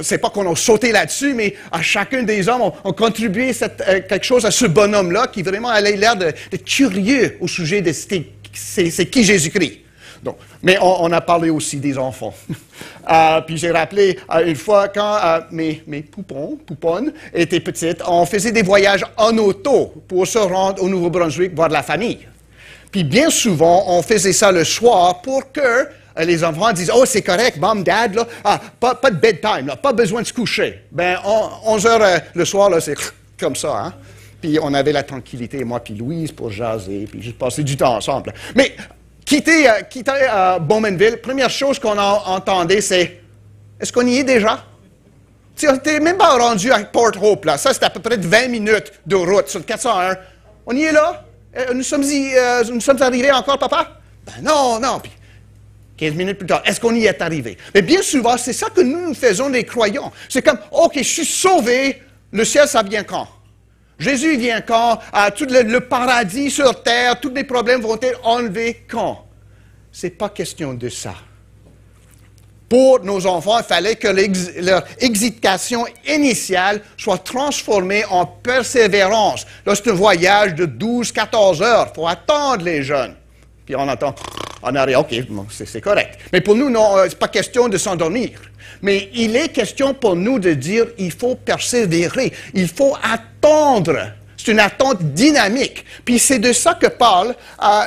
c'est pas qu'on a sauté là-dessus, mais à chacun des hommes, on contribué quelque chose à ce bonhomme-là qui vraiment avait l'air de curieux au sujet de c'est qui Jésus-Christ. Donc, mais on a parlé aussi des enfants. Puis j'ai rappelé une fois quand mes pouponnes étaient petites, on faisait des voyages en auto pour se rendre au Nouveau-Brunswick voir la famille. Puis bien souvent, on faisait ça le soir pour que les enfants disent « Oh, c'est correct, mom, dad, là, pas de bedtime, là, pas besoin de se coucher. » Ben, 11 heures le soir, là, c'est comme ça, hein. Puis on avait la tranquillité, moi puis Louise, pour jaser, puis juste passer du temps ensemble. Mais quitter Bowmanville, première chose qu'on entendait, c'est « Est-ce qu'on y est déjà? » Tu n'es même pas rendu à Port Hope, là. Ça, c'est à peu près de 20 minutes de route sur le 401. On y est là? Nous sommes arrivés encore, papa? Ben non. Puis 15 minutes plus tard, est-ce qu'on y est arrivé? Mais bien souvent, c'est ça que nous faisons, les croyants. C'est comme, OK, je suis sauvé, le ciel, ça vient quand? Jésus vient quand? Tout le paradis sur terre, tous les problèmes vont être enlevés quand? C'est pas question de ça. Pour nos enfants, il fallait que leur excitation initiale soit transformée en persévérance. Là, c'est un voyage de 12-14 heures. Il faut attendre les jeunes. Puis on entend en arrière, OK, bon, c'est correct. Mais pour nous, non, c'est pas question de s'endormir. Mais il est question pour nous de dire, il faut persévérer, il faut attendre. C'est une attente dynamique. Puis c'est de ça que parlent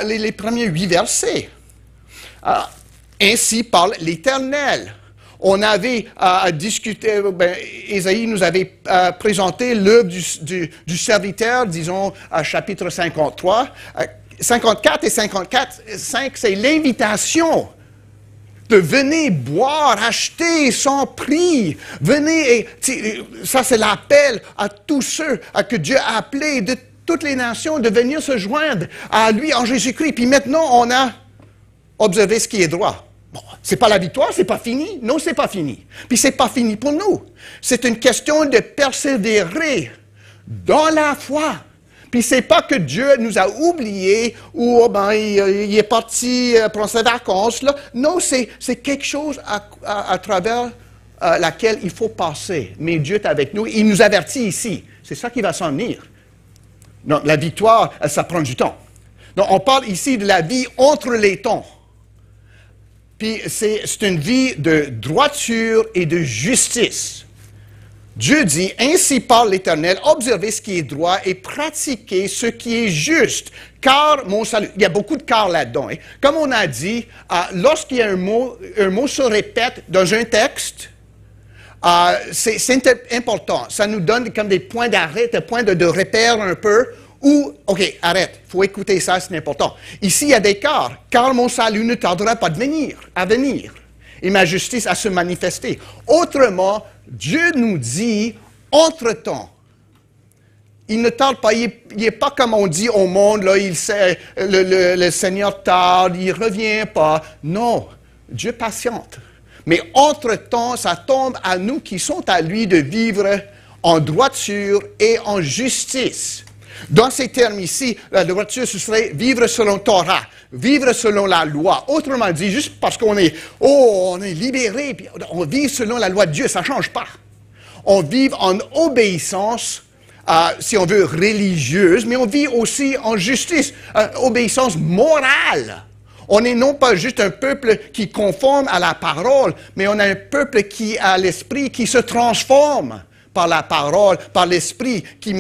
les premiers 8 versets. Ainsi parle l'Éternel. On avait discuté, Ésaïe nous avait présenté l'œuvre du serviteur, disons, à chapitre 53. 54 et 5, c'est l'invitation de venir boire, acheter sans prix. Venez, ça c'est l'appel à tous ceux que Dieu a appelés de toutes les nations de venir se joindre à lui en Jésus-Christ. Puis maintenant, on a observé ce qui est droit. Bon, c'est pas la victoire, c'est pas fini. Non, c'est pas fini. Puis c'est pas fini pour nous. C'est une question de persévérer dans la foi. Puis c'est pas que Dieu nous a oubliés ou il est parti prendre ses vacances. Là. Non, c'est quelque chose à travers laquelle il faut passer. Mais Dieu est avec nous. Il nous avertit ici. C'est ça qui va s'en venir. Donc, la victoire, ça prend du temps. Donc, on parle ici de la vie entre les temps. Puis, c'est une vie de droiture et de justice. Dieu dit, ainsi parle l'Éternel, observez ce qui est droit et pratiquez ce qui est juste, car mon salut. Il y a beaucoup de car là-dedans. Hein. Comme on a dit, lorsqu'il y a un mot se répète dans un texte, c'est important. Ça nous donne comme des points d'arrêt, des points de repère un peu, ou, OK, arrête, il faut écouter ça, c'est important. Ici, il y a des car mon salut ne tardera pas à venir, et ma justice à se manifester. Autrement, Dieu nous dit, entre-temps, il ne tarde pas, il n'est pas comme on dit au monde, là, le Seigneur tarde, il ne revient pas. Non, Dieu patiente. Mais entre-temps, ça tombe à nous qui sommes à lui de vivre en droiture et en justice. Dans ces termes ici, la droiture, ce serait vivre selon Torah, vivre selon la loi. Autrement dit, juste parce qu'on est, on est libéré, puis on vit selon la loi de Dieu, ça ne change pas. On vit en obéissance, si on veut, religieuse, mais on vit aussi en justice, obéissance morale. On n'est non pas juste un peuple qui conforme à la parole, mais on a un peuple qui a l'esprit qui se transforme par la parole, par l'esprit, qui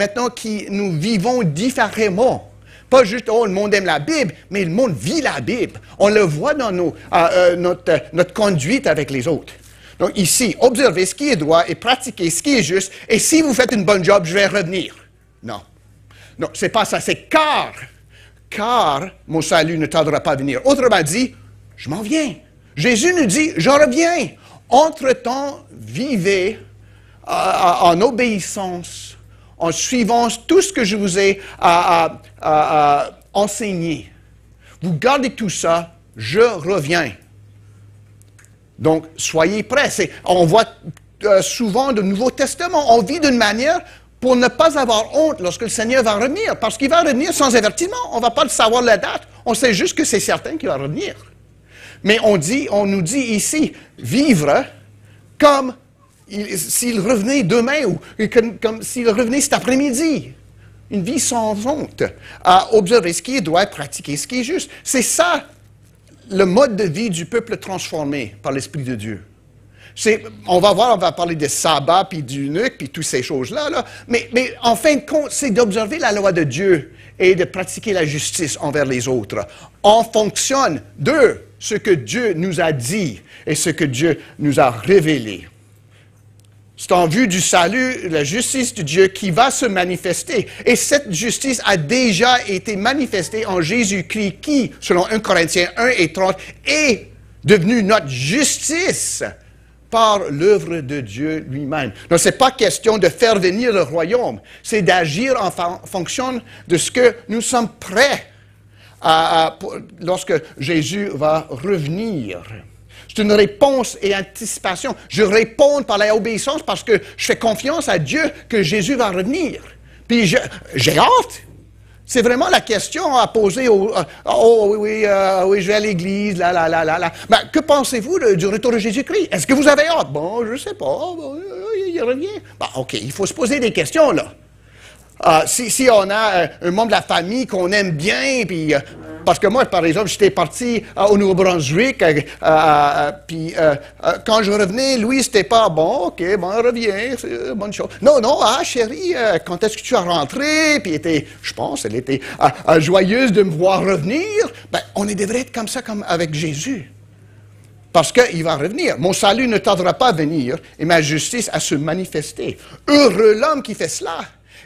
nous vivons différemment. Pas juste, le monde aime la Bible, mais le monde vit la Bible. On le voit dans notre conduite avec les autres. Donc ici, observez ce qui est droit et pratiquez ce qui est juste, et si vous faites une bonne job, je vais revenir. Non. Non, c'est pas ça, c'est car mon salut ne tardera pas à venir. Autrement dit, je m'en viens. Jésus nous dit, je reviens. Entre-temps, vivez en obéissance, en suivant tout ce que je vous ai enseigné. Vous gardez tout ça, je reviens. Donc, soyez prêts. On voit souvent le Nouveau Testament. On vit d'une manière pour ne pas avoir honte lorsque le Seigneur va revenir, parce qu'il va revenir sans avertissement. On ne va pas savoir la date. On sait juste que c'est certain qu'il va revenir. Mais on nous dit ici, vivre comme s'il revenait demain ou comme s'il revenait cet après-midi. Une vie sans honte. À observer ce qui est droit, pratiquer ce qui est juste. C'est ça le mode de vie du peuple transformé par l'Esprit de Dieu. On va parler de sabbat, puis d'eunuque, puis toutes ces choses-là. Là. Mais en fin de compte, c'est d'observer la loi de Dieu et de pratiquer la justice envers les autres. On fonctionne de ce que Dieu nous a dit et ce que Dieu nous a révélé. C'est en vue du salut, la justice de Dieu qui va se manifester. Et cette justice a déjà été manifestée en Jésus-Christ qui, selon 1 Corinthiens 1 et 30, est devenu notre justice par l'œuvre de Dieu lui-même. Donc, ce n'est pas question de faire venir le royaume, c'est d'agir en fonction de ce que nous sommes prêts lorsque Jésus va revenir. C'est une réponse et anticipation. Je réponds par la obéissance parce que je fais confiance à Dieu que Jésus va revenir. Puis j'ai hâte. C'est vraiment la question à poser oui, je vais à l'église, Ben, que pensez-vous du retour de Jésus-Christ? Est-ce que vous avez hâte? Bon, je ne sais pas. Bon, il revient. Ben, OK, il faut se poser des questions, là. Si on a un membre de la famille qu'on aime bien, puis parce que moi, par exemple, j'étais parti au Nouveau-Brunswick, puis quand je revenais, Louis, c'était pas bon, OK, bon, reviens, c'est une bonne chose. Non, chérie, quand est-ce que tu as rentré? Puis je pense, elle était joyeuse de me voir revenir. Ben, on devrait être comme ça, comme avec Jésus. Parce qu'il va revenir. Mon salut ne tardera pas à venir et ma justice à se manifester. Heureux l'homme qui fait cela.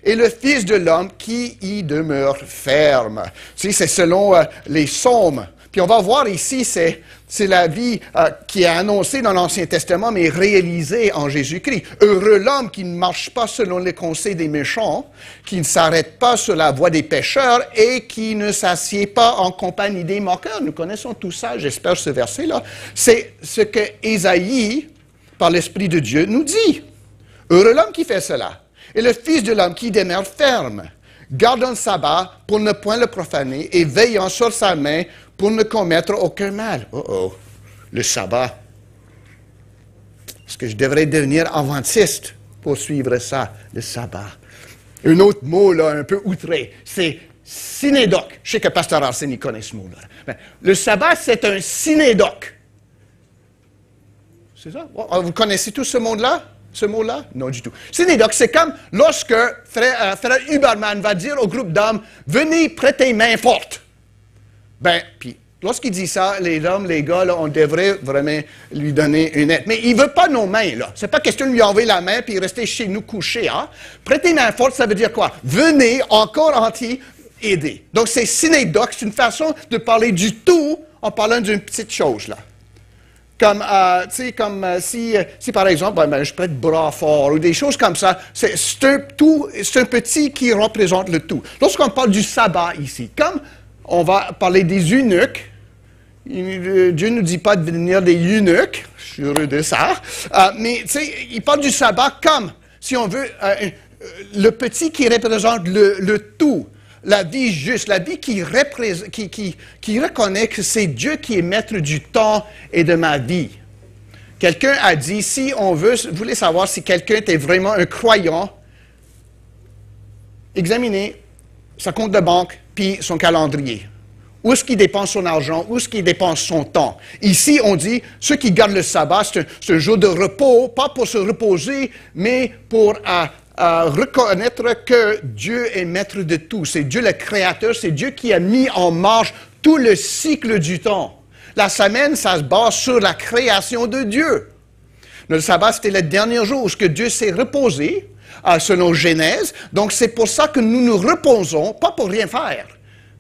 Et le Fils de l'homme qui y demeure ferme. Tu sais, c'est selon les psaumes. Puis on va voir ici, c'est la vie qui est annoncée dans l'Ancien Testament, mais réalisée en Jésus-Christ. Heureux l'homme qui ne marche pas selon les conseils des méchants, qui ne s'arrête pas sur la voie des pécheurs et qui ne s'assied pas en compagnie des moqueurs. Nous connaissons tout ça, j'espère, ce verset-là. C'est ce que Ésaïe, par l'Esprit de Dieu, nous dit. Heureux l'homme qui fait cela. Et le Fils de l'homme qui demeure ferme, gardant le sabbat pour ne point le profaner et veillant sur sa main pour ne commettre aucun mal. Le sabbat. Est-ce que je devrais devenir adventiste pour suivre ça, le sabbat? Un autre mot, là, un peu outré, c'est synédoque. Je sais que Pasteur Arsène, connaît ce mot-là. Mais le sabbat, c'est un synédoque. C'est ça? Vous connaissez tous ce mot-là? Ce mot-là? Non, du tout. Synédoque, c'est comme lorsque frère Huberman va dire au groupe d'hommes, venez prêter main forte. Ben, puis, lorsqu'il dit ça, les hommes, les gars, là, on devrait vraiment lui donner une aide. Mais il ne veut pas nos mains, là. C'est pas question de lui enlever la main puis rester chez nous couché, hein? Prêter main forte, ça veut dire quoi? Venez, encore entier, aider. Donc, c'est synédoque, c'est une façon de parler du tout en parlant d'une petite chose, là. Comme, si par exemple, je prête bras fort ou des choses comme ça, c'est un petit qui représente le tout. Lorsqu'on parle du sabbat ici, comme on va parler des eunuques, Dieu ne nous dit pas de devenir des eunuques, je suis heureux de ça, mais il parle du sabbat comme, si on veut, le petit qui représente le tout. La vie juste, la vie qui reconnaît que c'est Dieu qui est maître du temps et de ma vie. Quelqu'un a dit, si on voulait savoir si quelqu'un était vraiment un croyant, examinez sa compte de banque puis son calendrier. Où est-ce qu'il dépense son argent? Où est-ce qu'il dépense son temps? Ici, on dit, ceux qui gardent le sabbat, c'est un jour de repos, pas pour se reposer, mais pour reconnaître que Dieu est maître de tout. C'est Dieu le créateur, c'est Dieu qui a mis en marche tout le cycle du temps. La semaine, ça se base sur la création de Dieu. Le sabbat, c'était le dernier jour où Dieu s'est reposé, selon Genèse. Donc, c'est pour ça que nous nous reposons, pas pour rien faire,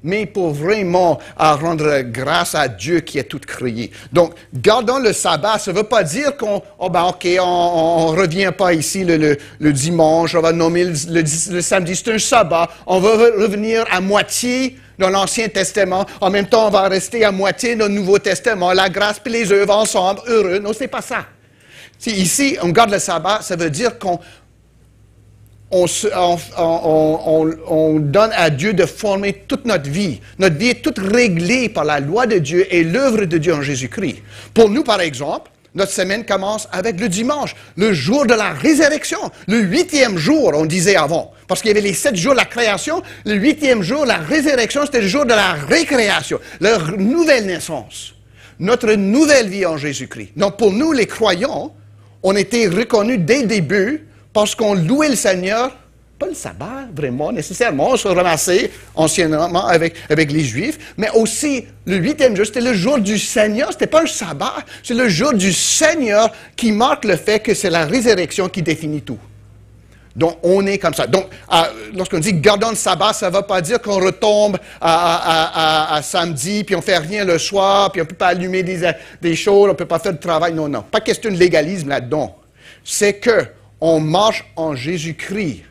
mais pour vraiment rendre grâce à Dieu qui a tout créé. Donc, gardons le sabbat, ça ne veut pas dire qu'on revient pas ici le dimanche, on va nommer le samedi, c'est un sabbat, on va revenir à moitié dans l'Ancien Testament, en même temps on va rester à moitié dans le Nouveau Testament, la grâce et les œuvres ensemble, heureux. Non, c'est pas ça. Si ici, on garde le sabbat, ça veut dire qu'on donne à Dieu de former toute notre vie. Notre vie est toute réglée par la loi de Dieu et l'œuvre de Dieu en Jésus-Christ. Pour nous, par exemple, notre semaine commence avec le dimanche, le jour de la résurrection, le 8e jour, on disait avant. Parce qu'il y avait les 7 jours de la création, le 8e jour, la résurrection, c'était le jour de la récréation, la nouvelle naissance, notre nouvelle vie en Jésus-Christ. Donc pour nous, les croyants, on était reconnus dès le début parce qu'on louait le Seigneur, pas le sabbat, vraiment, nécessairement, on se ramassait anciennement avec les Juifs, mais aussi le 8e jour, c'était le jour du Seigneur, c'était pas un sabbat, c'est le jour du Seigneur qui marque le fait que c'est la résurrection qui définit tout. Donc, on est comme ça. Donc, lorsqu'on dit gardons le sabbat, ça ne veut pas dire qu'on retombe à samedi, puis on ne fait rien le soir, puis on ne peut pas allumer des choses, on ne peut pas faire de travail. Non, non. Pas question de légalisme là-dedans. C'est que on marche en Jésus-Christ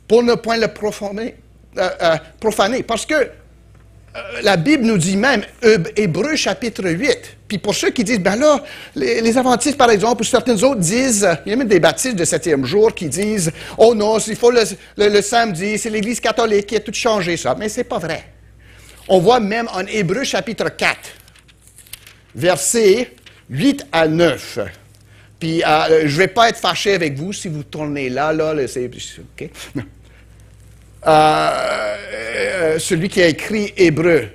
pour ne point le profaner. Parce que la Bible nous dit même, Hébreux chapitre 8, puis pour ceux qui disent, ben là, les adventistes par exemple, ou certains autres disent, il y a même des baptistes de 7e jour qui disent, oh non, il faut le samedi, c'est l'Église catholique qui a tout changé ça. Mais c'est pas vrai. On voit même en Hébreux chapitre 4, versets 8 à 9. Puis je ne vais pas être fâché avec vous si vous tournez là, c'est... OK? Celui qui a écrit Hébreu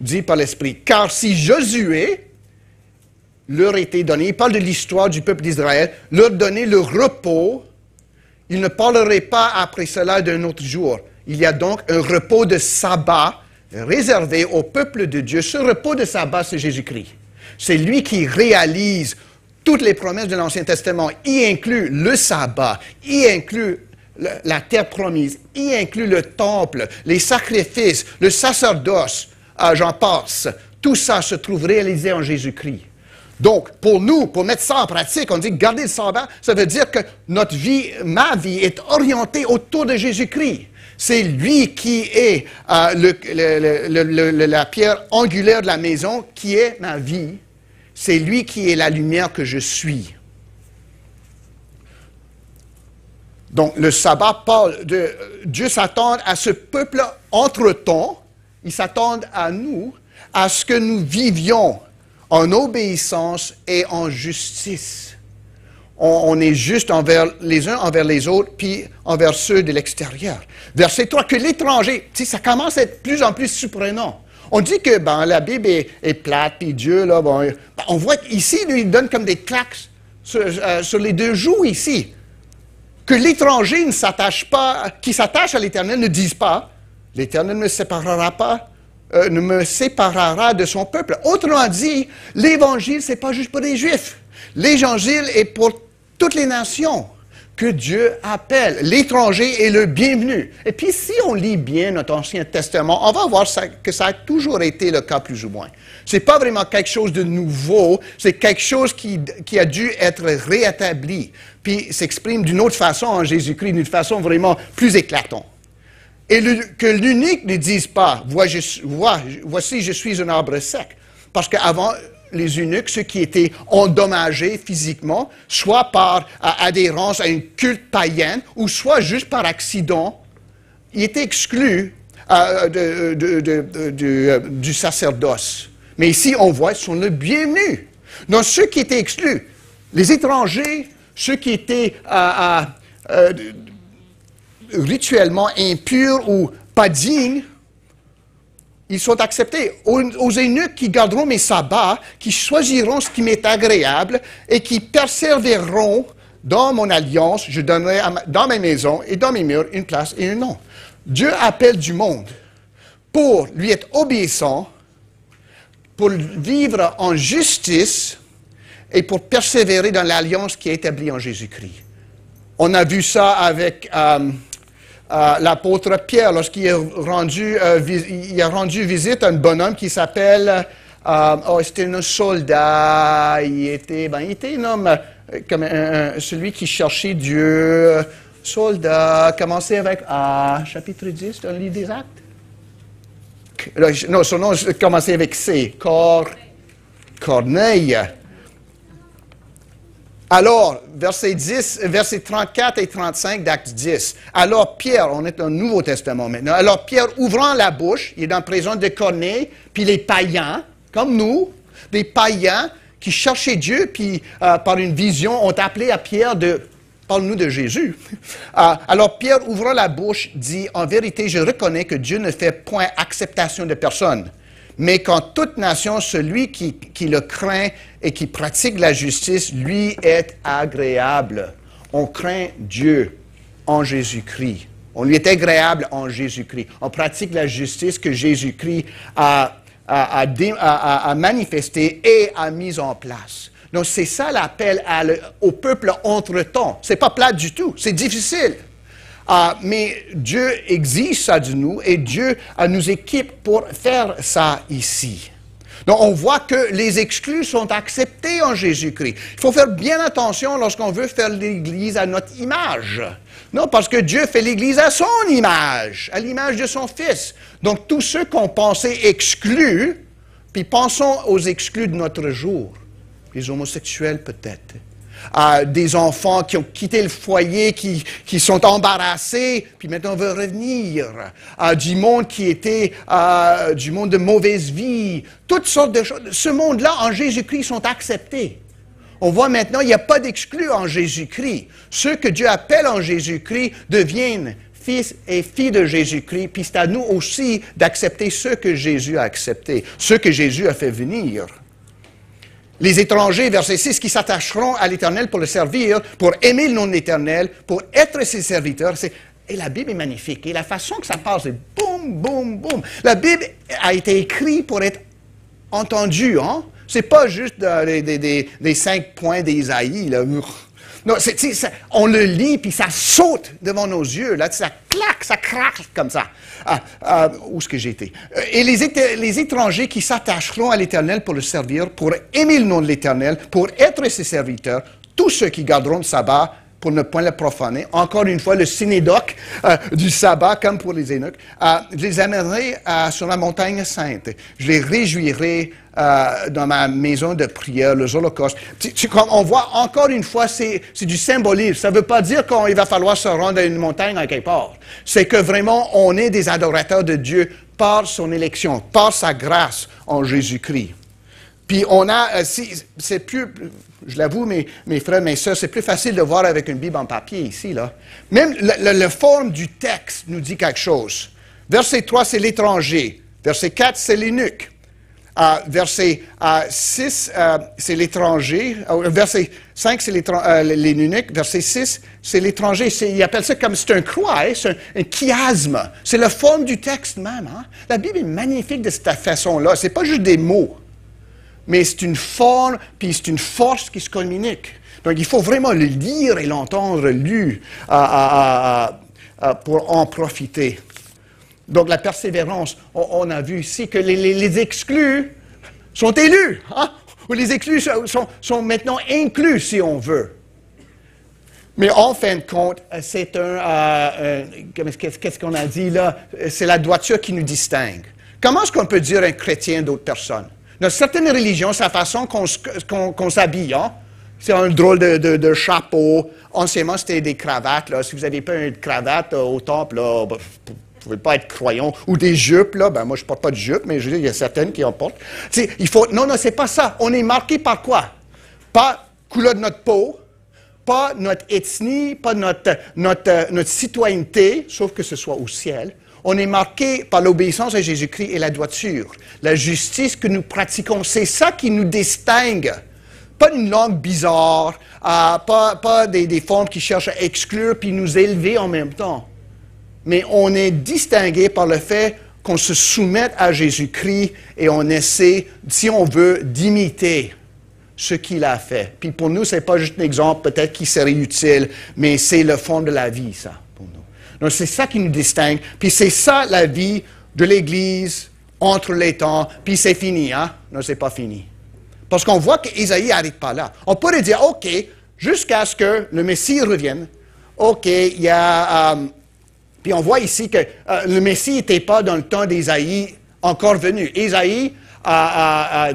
dit par l'Esprit, « Car si Josué leur était donné, il parle de l'histoire du peuple d'Israël, leur donner le repos, il ne parlerait pas après cela d'un autre jour. Il y a donc un repos de sabbat réservé au peuple de Dieu. Ce repos de sabbat, c'est Jésus-Christ. C'est lui qui réalise toutes les promesses de l'Ancien Testament. Il inclut le sabbat, il inclut la terre promise, il inclut le temple, les sacrifices, le sacerdoce, j'en passe. Tout ça se trouve réalisé en Jésus-Christ. Donc, pour nous, pour mettre ça en pratique, on dit garder le sabbat, ça veut dire que notre vie, ma vie, est orientée autour de Jésus-Christ. C'est lui qui est la pierre angulaire de la maison, qui est ma vie. C'est lui qui est la lumière que je suis. Donc, le sabbat parle de... Dieu s'attend à ce peuple entre-temps. Il s'attend à nous, à ce que nous vivions en obéissance et en justice. on est juste envers les uns envers les autres, puis envers ceux de l'extérieur. Verset 3, que l'étranger, tu sais, ça commence à être de plus en plus surprenant. On dit que la Bible est plate, puis Dieu, là, on voit qu'ici, lui, il donne comme des claques sur les deux joues ici. Que l'étranger ne s'attache pas, qui s'attache à l'Éternel ne dise pas, l'Éternel ne me séparera de son peuple. Autrement dit, l'Évangile, c'est pas juste pour les Juifs. L'Évangile est pour toutes les nations que Dieu appelle. L'étranger est le bienvenu. Et puis, si on lit bien notre Ancien Testament, on va voir que ça a toujours été le cas, plus ou moins. C'est pas vraiment quelque chose de nouveau, c'est quelque chose qui a dû être réétabli, puis s'exprime d'une autre façon en Jésus-Christ, d'une façon vraiment plus éclatante. Et que l'unique ne dise pas, voici, je suis un arbre sec. Parce qu'avant, les eunuques, ceux qui étaient endommagés physiquement, soit par adhérence à une culte païenne, ou soit juste par accident, ils étaient exclus du sacerdoce. Mais ici, on voit, ils sont le bienvenu. Donc, ceux qui étaient exclus, les étrangers, ceux qui étaient rituellement impurs ou pas dignes, ils sont acceptés. Aux eunuques qui garderont mes sabbats, qui choisiront ce qui m'est agréable et qui persévéreront dans mon alliance, je donnerai dans mes maisons et dans mes murs une place et un nom. Dieu appelle du monde pour lui être obéissant, pour vivre en justice et pour persévérer dans l'alliance qui est établie en Jésus-Christ. On a vu ça avec l'apôtre Pierre, lorsqu'il a rendu visite à un bonhomme qui s'appelle, c'était un soldat, il était un homme comme celui qui cherchait Dieu, soldat, commencé avec chapitre 10 dans le livre des Actes. Non, son nom commençait avec C, Corneille. Alors, verset 34 et 35 d'Actes 10. Alors Pierre, on est dans le Nouveau Testament maintenant, alors Pierre ouvrant la bouche, il est dans la prison de Corneille, puis les païens, comme nous, des païens qui cherchaient Dieu, puis par une vision, ont appelé à Pierre de « Parle-nous de Jésus ». Alors Pierre ouvrant la bouche dit « En vérité, je reconnais que Dieu ne fait point acceptation de personne. Mais qu'en toute nation, celui qui le craint et qui pratique la justice, lui est agréable. » On craint Dieu en Jésus-Christ. On lui est agréable en Jésus-Christ. On pratique la justice que Jésus-Christ a manifestée et a mise en place. Donc, c'est ça l'appel au peuple entre-temps. C'est pas plat du tout. C'est difficile. Mais Dieu exige ça de nous et Dieu nous équipe pour faire ça ici. Donc, on voit que les exclus sont acceptés en Jésus-Christ. Il faut faire bien attention lorsqu'on veut faire l'Église à notre image. Non, parce que Dieu fait l'Église à son image, à l'image de son Fils. Donc, tous ceux qu'on pensait exclus, puis pensons aux exclus de notre jour. Les homosexuels peut-être. Des enfants qui ont quitté le foyer, qui sont embarrassés, puis maintenant veulent revenir. Du monde qui était du monde de mauvaise vie. Toutes sortes de choses. Ce monde-là, en Jésus-Christ, sont acceptés. On voit maintenant, il n'y a pas d'exclus en Jésus-Christ. Ceux que Dieu appelle en Jésus-Christ deviennent fils et filles de Jésus-Christ, puis c'est à nous aussi d'accepter ceux que Jésus a acceptés, ceux que Jésus a fait venir. Les étrangers, verset 6, qui s'attacheront à l'Éternel pour le servir, pour aimer le nom de l'Éternel, pour être ses serviteurs. Et la Bible est magnifique. Et la façon que ça passe, c'est boum, boum, boum. La Bible a été écrite pour être entendue. Hein? C'est pas juste des 5 points d'Ésaïe. Là. Non, on le lit, puis ça saute devant nos yeux. Là, ça claque, ça craque comme ça. Où est-ce que j'étais? Et les étrangers qui s'attacheront à l'Éternel pour le servir, pour aimer le nom de l'Éternel, pour être ses serviteurs, tous ceux qui garderont le sabbat pour ne point le profaner. Encore une fois, le synédoque du sabbat, comme pour les eunuques. Je les amènerai sur la montagne sainte. Je les réjouirai dans ma maison de prière, les holocaustes. Comme on voit, encore une fois, c'est du symbolisme. Ça ne veut pas dire qu'il va falloir se rendre à une montagne à quelque part. C'est que vraiment, on est des adorateurs de Dieu par son élection, par sa grâce en Jésus-Christ. Puis on a, c'est plus, je l'avoue, mes frères, mes sœurs, c'est plus facile de voir avec une Bible en papier ici, là. Même la forme du texte nous dit quelque chose. Verset 3, c'est l'étranger. Verset 4, c'est l'eunuque. Verset 6, c'est l'étranger. Verset 5, c'est l'eunuque. Verset 6, c'est l'étranger. Il appelle ça comme c'est un croix, hein? C'est un chiasme. C'est la forme du texte même. Hein? La Bible est magnifique de cette façon-là. C'est pas juste des mots, mais c'est une forme, puis c'est une force qui se communique. Donc il faut vraiment le lire et l'entendre lu pour en profiter. Donc, la persévérance, on a vu ici que les exclus sont élus, hein? Ou les exclus sont maintenant inclus, si on veut. Mais en fin de compte, c'est qu'est-ce qu'on a dit là? C'est la droiture qui nous distingue. Comment est-ce qu'on peut dire un chrétien d'autres personnes? Dans certaines religions, c'est la façon qu'on s'habille, hein? C'est un drôle de chapeau. Anciennement, c'était des cravates, là. Si vous n'avez pas une cravate au temple, là, vous ne pouvez pas être croyant. Ou des jupes, là. Ben, moi, je ne porte pas de jupe, mais je veux dire, il y a certaines qui en portent. Non, c'est pas ça. On est marqué par quoi? Pas couleur de notre peau, pas notre ethnie, pas notre citoyenneté, sauf que ce soit au ciel. On est marqué par l'obéissance à Jésus-Christ et la droiture. La justice que nous pratiquons, c'est ça qui nous distingue. Pas une langue bizarre, pas des formes qui cherchent à exclure puis nous élever en même temps. Mais on est distingué par le fait qu'on se soumette à Jésus-Christ et on essaie, si on veut, d'imiter ce qu'il a fait. Puis pour nous, ce n'est pas juste un exemple peut-être qui serait utile, mais c'est le fond de la vie, ça, pour nous. Donc c'est ça qui nous distingue. Puis c'est ça la vie de l'Église entre les temps. Puis c'est fini, hein? Non, c'est pas fini. Parce qu'on voit qu'Ésaïe n'arrête pas là. On pourrait dire, OK, jusqu'à ce que le Messie revienne, OK, il y a... puis on voit ici que le Messie n'était pas dans le temps d'Ésaïe encore venu. Ésaïe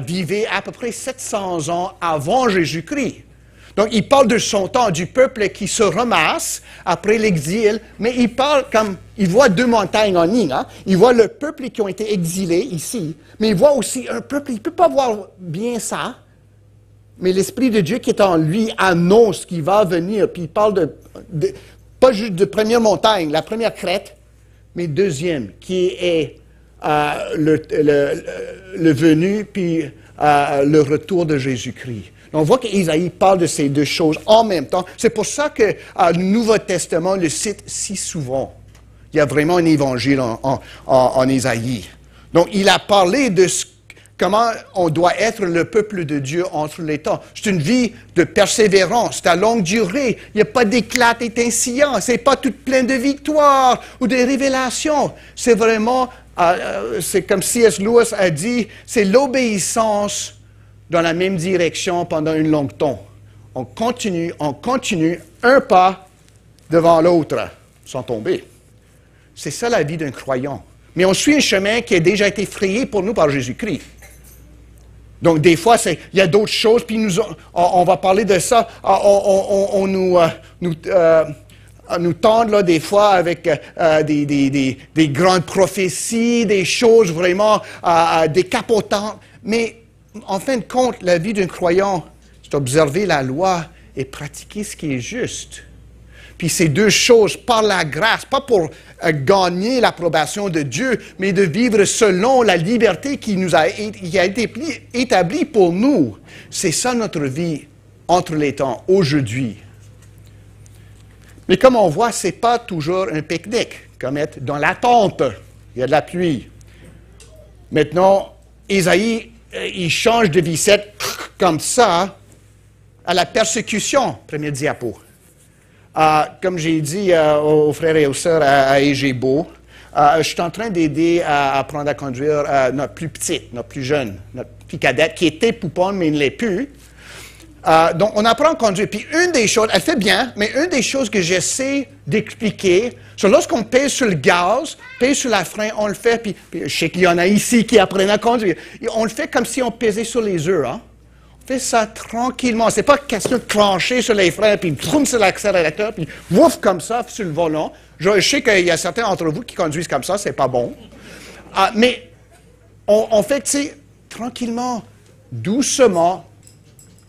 vivait à peu près 700 ans avant Jésus-Christ. Donc il parle de son temps, du peuple qui se ramasse après l'exil, mais il parle comme, il voit deux montagnes en ligne. Hein? Il voit le peuple qui ont été exilés ici, mais il voit aussi un peuple, il ne peut pas voir bien ça, mais l'Esprit de Dieu qui est en lui annonce qu'il va venir, puis il parle pas juste de première montagne, la première crête, mais deuxième, qui est le venu, puis le retour de Jésus-Christ. On voit qu'Ésaïe parle de ces deux choses en même temps. C'est pour ça que le Nouveau Testament le cite si souvent. Il y a vraiment un évangile en Ésaïe. Donc, il a parlé de comment on doit être le peuple de Dieu entre les temps. C'est une vie de persévérance, c'est à longue durée. Il n'y a pas d'éclat étincelant. C'est pas tout plein de victoires ou de révélations. C'est vraiment, c'est comme C.S. Lewis a dit, c'est l'obéissance dans la même direction pendant une longue temps. On continue, un pas devant l'autre, sans tomber. C'est ça la vie d'un croyant. Mais on suit un chemin qui a déjà été frayé pour nous par Jésus-Christ. Donc, des fois, il y a d'autres choses, puis on va parler de ça. On nous tendent, là, des fois, avec des grandes prophéties, des choses vraiment décapotantes. Mais, en fin de compte, la vie d'un croyant, c'est observer la loi et pratiquer ce qui est juste. Puis ces deux choses, par la grâce, pas pour gagner l'approbation de Dieu, mais de vivre selon la liberté qui a été établie pour nous. C'est ça notre vie entre les temps, aujourd'hui. Mais comme on voit, ce n'est pas toujours un pique-nique, comme être dans la tente. Il y a de la pluie. Maintenant, Ésaïe, il change de vicette comme ça à la persécution, premier diapo. Comme j'ai dit aux frères et aux sœurs à Egebo, je suis en train d'aider à apprendre à conduire notre plus petite, notre plus jeune, notre fille cadette, qui était pouponne, mais ne l'est plus. Donc, on apprend à conduire. Puis, une des choses, elle fait bien, mais une des choses que j'essaie d'expliquer, c'est lorsqu'on pèse sur le gaz, pèse sur la frein, on le fait, puis je sais qu'il y en a ici qui apprennent à conduire. Et on le fait comme si on pesait sur les œufs, hein? Fais ça tranquillement. C'est pas question de clencher sur les freins, puis troum sur l'accélérateur, puis ouf comme ça sur le volant. Je sais qu'il y a certains d'entre vous qui conduisent comme ça, c'est pas bon. Mais on fait, tu sais, tranquillement. doucement,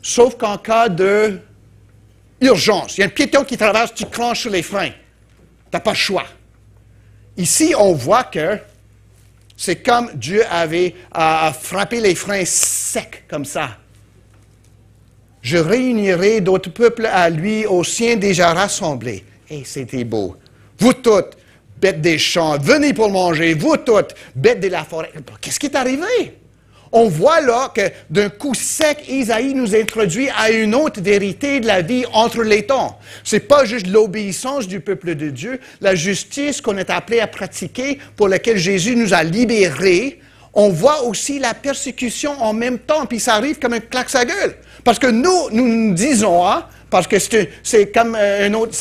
sauf qu'en cas d'urgence. Il y a un piéton qui traverse, tu clenches sur les freins. Tu n'as pas le choix. Ici, on voit que c'est comme Dieu avait frappé les freins secs comme ça. Je réunirai d'autres peuples à lui, aux siens déjà rassemblés. Et c'était beau. Vous toutes, bêtes des champs, venez pour manger. Vous toutes, bêtes de la forêt. Qu'est-ce qui est arrivé? On voit là que d'un coup sec, Isaïe nous introduit à une autre vérité de la vie entre les temps. C'est pas juste l'obéissance du peuple de Dieu, la justice qu'on est appelé à pratiquer, pour laquelle Jésus nous a libérés. On voit aussi la persécution en même temps, puis ça arrive comme un claque à gueule. Parce que nous disons, hein, parce que c'est comme un autre,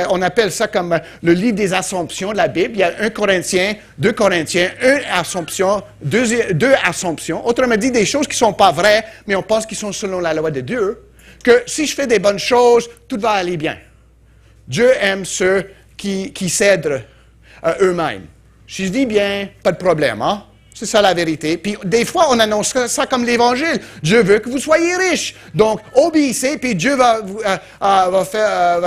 on appelle ça comme le livre des Assomptions de la Bible. Il y a 1 Corinthiens, 2 Corinthiens, 1 Assomption, 2 Assomptions. Autrement dit, des choses qui ne sont pas vraies, mais on pense qu'ils sont selon la loi de Dieu. Que si je fais des bonnes choses, tout va aller bien. Dieu aime ceux qui cèdent eux-mêmes. Si je dis bien, pas de problème, hein? C'est ça la vérité. Puis des fois, on annonce ça comme l'Évangile. Dieu veut que vous soyez riches. Donc, obéissez, puis Dieu va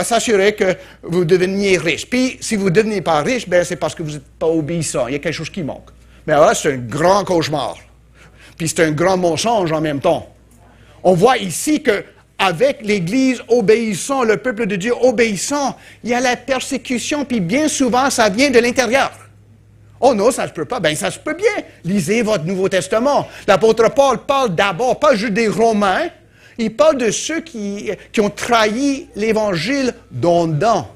s'assurer que vous deveniez riches. Puis, si vous ne devenez pas riche, ben c'est parce que vous n'êtes pas obéissant. Il y a quelque chose qui manque. Mais alors là, c'est un grand cauchemar. Puis c'est un grand mensonge en même temps. On voit ici que avec l'Église obéissant, le peuple de Dieu obéissant, il y a la persécution, puis bien souvent, ça vient de l'intérieur. Oh non, ça ne se peut pas. Bien, ça se peut bien. Lisez votre Nouveau Testament. L'apôtre Paul parle d'abord, pas juste des Romains, il parle de ceux qui ont trahi l'Évangile dedans.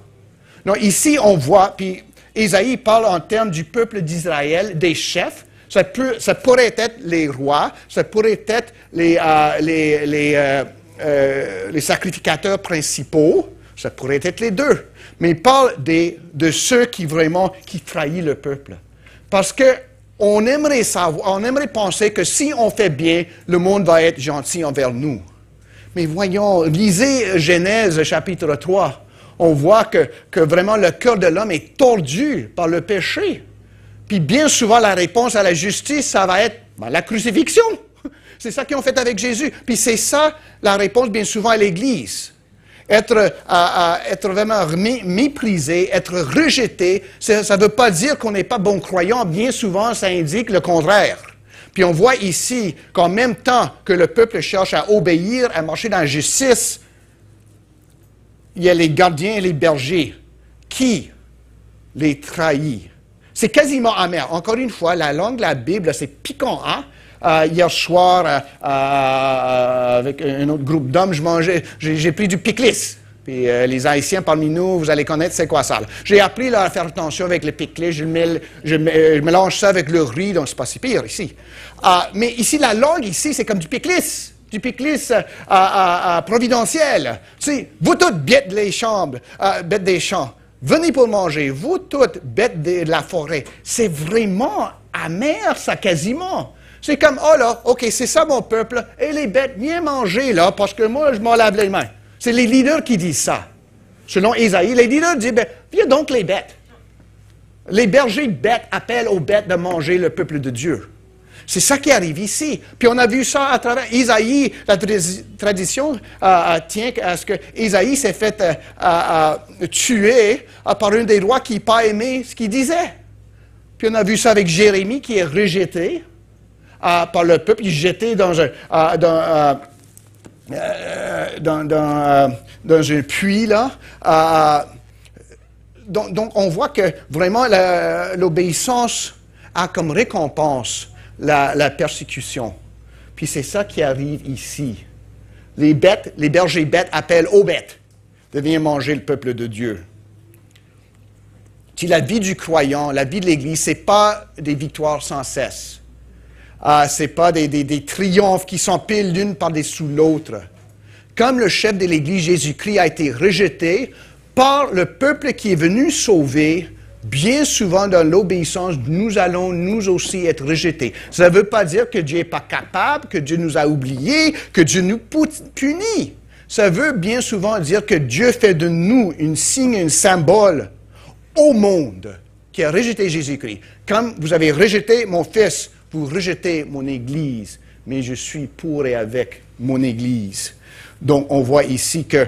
Donc ici, on voit, puis Ésaïe parle en termes du peuple d'Israël, des chefs. Ça pourrait être les rois, ça pourrait être les sacrificateurs principaux, ça pourrait être les deux. Mais il parle de ceux qui trahissent le peuple. Parce qu'on aimerait penser que si on fait bien, le monde va être gentil envers nous. Mais voyons, lisez Genèse chapitre 3. On voit que vraiment le cœur de l'homme est tordu par le péché. Puis bien souvent, la réponse à la justice, ça va être la crucifixion. C'est ça qu'ils ont fait avec Jésus. Puis c'est ça la réponse bien souvent à l'Église. Être vraiment méprisé, être rejeté, ça ne veut pas dire qu'on n'est pas bon croyant. Bien souvent, ça indique le contraire. Puis on voit ici qu'en même temps que le peuple cherche à obéir, à marcher dans la justice, il y a les gardiens et les bergers qui les trahissent. C'est quasiment amer. Encore une fois, la langue de la Bible, c'est piquant, hein? Hier soir, avec un autre groupe d'hommes, j'ai pris du pickles. Puis les Haïtiens parmi nous, vous allez connaître c'est quoi ça. J'ai appris à faire attention avec le pickles. Je mélange ça avec le riz, donc c'est pas si pire ici. Mais ici, la langue, ici, c'est comme du pickles. Du pickles providentiel. Tu sais, vous toutes bêtes des champs, venez pour manger. Vous toutes bêtes de la forêt. C'est vraiment amer, ça, quasiment. C'est comme, oh là, OK, c'est ça mon peuple, et les bêtes, viens manger là, parce que moi, je m'en lave les mains. C'est les leaders qui disent ça. Selon Ésaïe, les leaders disent, viens donc les bêtes. Les bergers bêtes appellent aux bêtes de manger le peuple de Dieu. C'est ça qui arrive ici. Puis on a vu ça à travers Ésaïe. La tradition tient à ce que Ésaïe s'est fait tuer par un des rois qui n'a pas aimé ce qu'il disait. Puis on a vu ça avec Jérémie qui est rejeté par le peuple, il est jeté dans un puits, là. Donc, on voit que vraiment l'obéissance a comme récompense la persécution. Puis c'est ça qui arrive ici. Les bergers bêtes appellent aux bêtes de venir manger le peuple de Dieu. Puis la vie du croyant, la vie de l'Église, ce n'est pas des victoires sans cesse. Ce n'est pas des triomphes qui s'empilent l'une par-dessous l'autre. Comme le chef de l'Église, Jésus-Christ, a été rejeté par le peuple qui est venu sauver, bien souvent dans l'obéissance, nous allons nous aussi être rejetés. Ça ne veut pas dire que Dieu n'est pas capable, que Dieu nous a oubliés, que Dieu nous punit. Ça veut bien souvent dire que Dieu fait de nous un signe, un symbole au monde qui a rejeté Jésus-Christ. Comme vous avez rejeté mon Fils, vous rejetez mon Église. mais je suis pour et avec mon Église. Donc, on voit ici que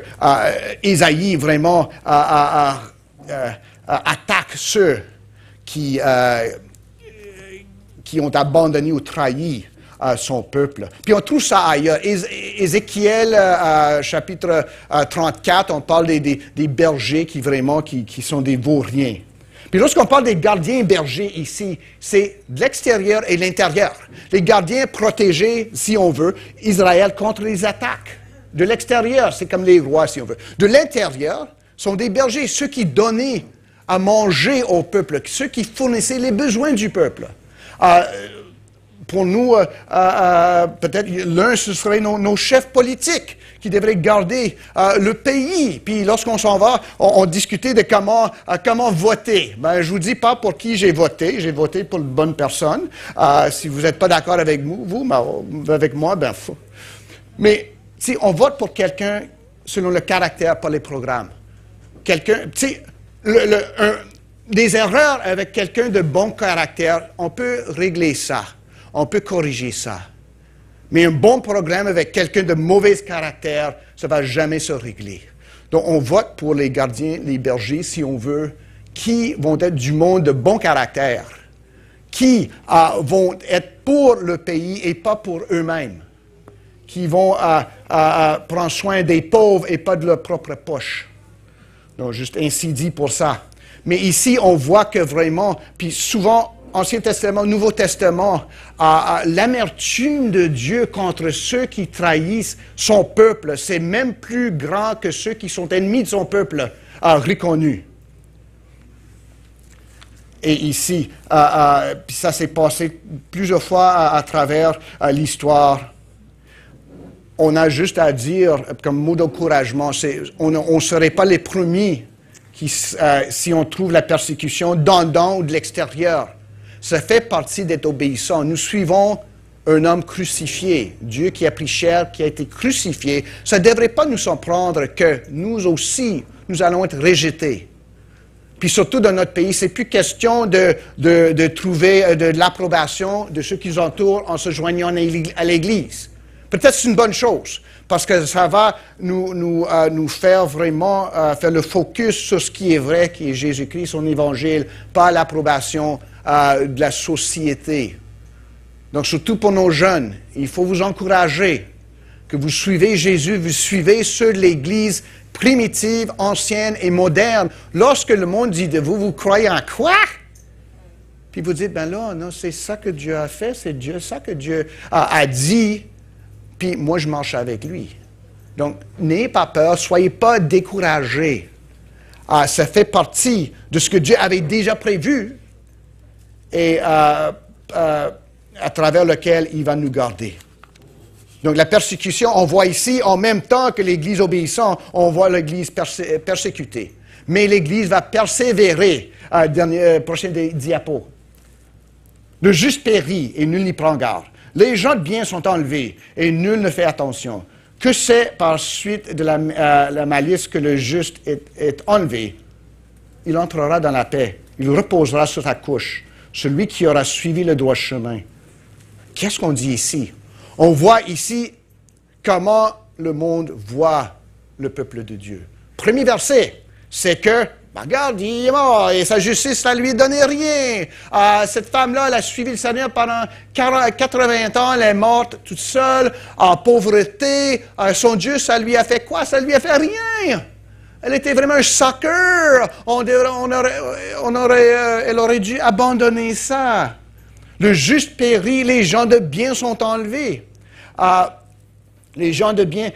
Ésaïe vraiment attaque ceux qui ont abandonné ou trahi son peuple. Puis on trouve ça ailleurs. Ézéchiel, chapitre 34, on parle des bergers qui sont des vauriens. Puis lorsqu'on parle des gardiens bergers ici, c'est de l'extérieur et l'intérieur. Les gardiens protégeaient, si on veut, Israël contre les attaques. De l'extérieur, c'est comme les rois, si on veut. De l'intérieur, sont des bergers, ceux qui donnaient à manger au peuple, ceux qui fournissaient les besoins du peuple. Pour nous, peut-être l'un, ce serait nos chefs politiques qui devraient garder le pays. Puis lorsqu'on s'en va, on discutait de comment voter. Ben, je vous dis pas pour qui j'ai voté pour une bonne personne. Si vous n'êtes pas d'accord avec avec moi, ben fou. Mais si on vote pour quelqu'un selon le caractère, pas les programmes. Quelqu'un, tu sais, des erreurs avec quelqu'un de bon caractère, on peut régler ça. On peut corriger ça. Mais un bon programme avec quelqu'un de mauvais caractère, ça ne va jamais se régler. Donc, on vote pour les gardiens, les bergers, si on veut, qui vont être du monde de bon caractère, qui vont être pour le pays et pas pour eux-mêmes, qui vont prendre soin des pauvres et pas de leur propre poche. Donc, juste ainsi dit pour ça. Mais ici, on voit que vraiment, puis souvent, Ancien Testament, Nouveau Testament, l'amertume de Dieu contre ceux qui trahissent son peuple, c'est même plus grand que ceux qui sont ennemis de son peuple, reconnus. Et ici, puis ça s'est passé plusieurs fois à travers l'histoire. On a juste à dire, comme mot d'encouragement, on ne serait pas les premiers si on trouve la persécution d'en ou de l'extérieur. Ça fait partie d'être obéissant. Nous suivons un homme crucifié, Dieu qui a pris chair, qui a été crucifié. Ça ne devrait pas nous surprendre que nous aussi, nous allons être rejetés. Puis surtout dans notre pays, c'est plus question de trouver de l'approbation de ceux qui nous entourent en se joignant à l'Église. Peut-être c'est une bonne chose, parce que ça va nous faire vraiment faire le focus sur ce qui est vrai, qui est Jésus-Christ, son Évangile, pas l'approbation de la société. Donc, surtout pour nos jeunes, il faut vous encourager que vous suivez Jésus, vous suivez ceux de l'Église primitive, ancienne et moderne. Lorsque le monde dit de vous, vous croyez en quoi? Puis vous dites, ben là, non, c'est ça que Dieu a fait, c'est ça que Dieu a dit, puis moi, je marche avec lui. Donc, n'ayez pas peur, soyez pas découragés. Ça fait partie de ce que Dieu avait déjà prévu et à travers lequel il va nous garder. Donc la persécution, on voit ici, en même temps que l'Église obéissante, on voit l'Église persécutée. Mais l'Église va persévérer. Prochain diapo. Le juste périt et nul n'y prend garde. Les gens de bien sont enlevés et nul ne fait attention. Que c'est par suite de la malice que le juste est enlevé? Il entrera dans la paix. Il reposera sur sa couche. Celui qui aura suivi le droit chemin. Qu'est-ce qu'on dit ici? On voit ici comment le monde voit le peuple de Dieu. Premier verset, c'est que, regarde, il est mort et sa justice, ça ne lui donnait rien. Cette femme-là, elle a suivi le Seigneur pendant 80 ans, elle est morte toute seule, en pauvreté. Son Dieu, ça lui a fait quoi? Ça lui a fait rien. Elle était vraiment un sucker. Elle aurait dû abandonner ça. Le juste périt, les gens de bien sont enlevés. Les gens de bien,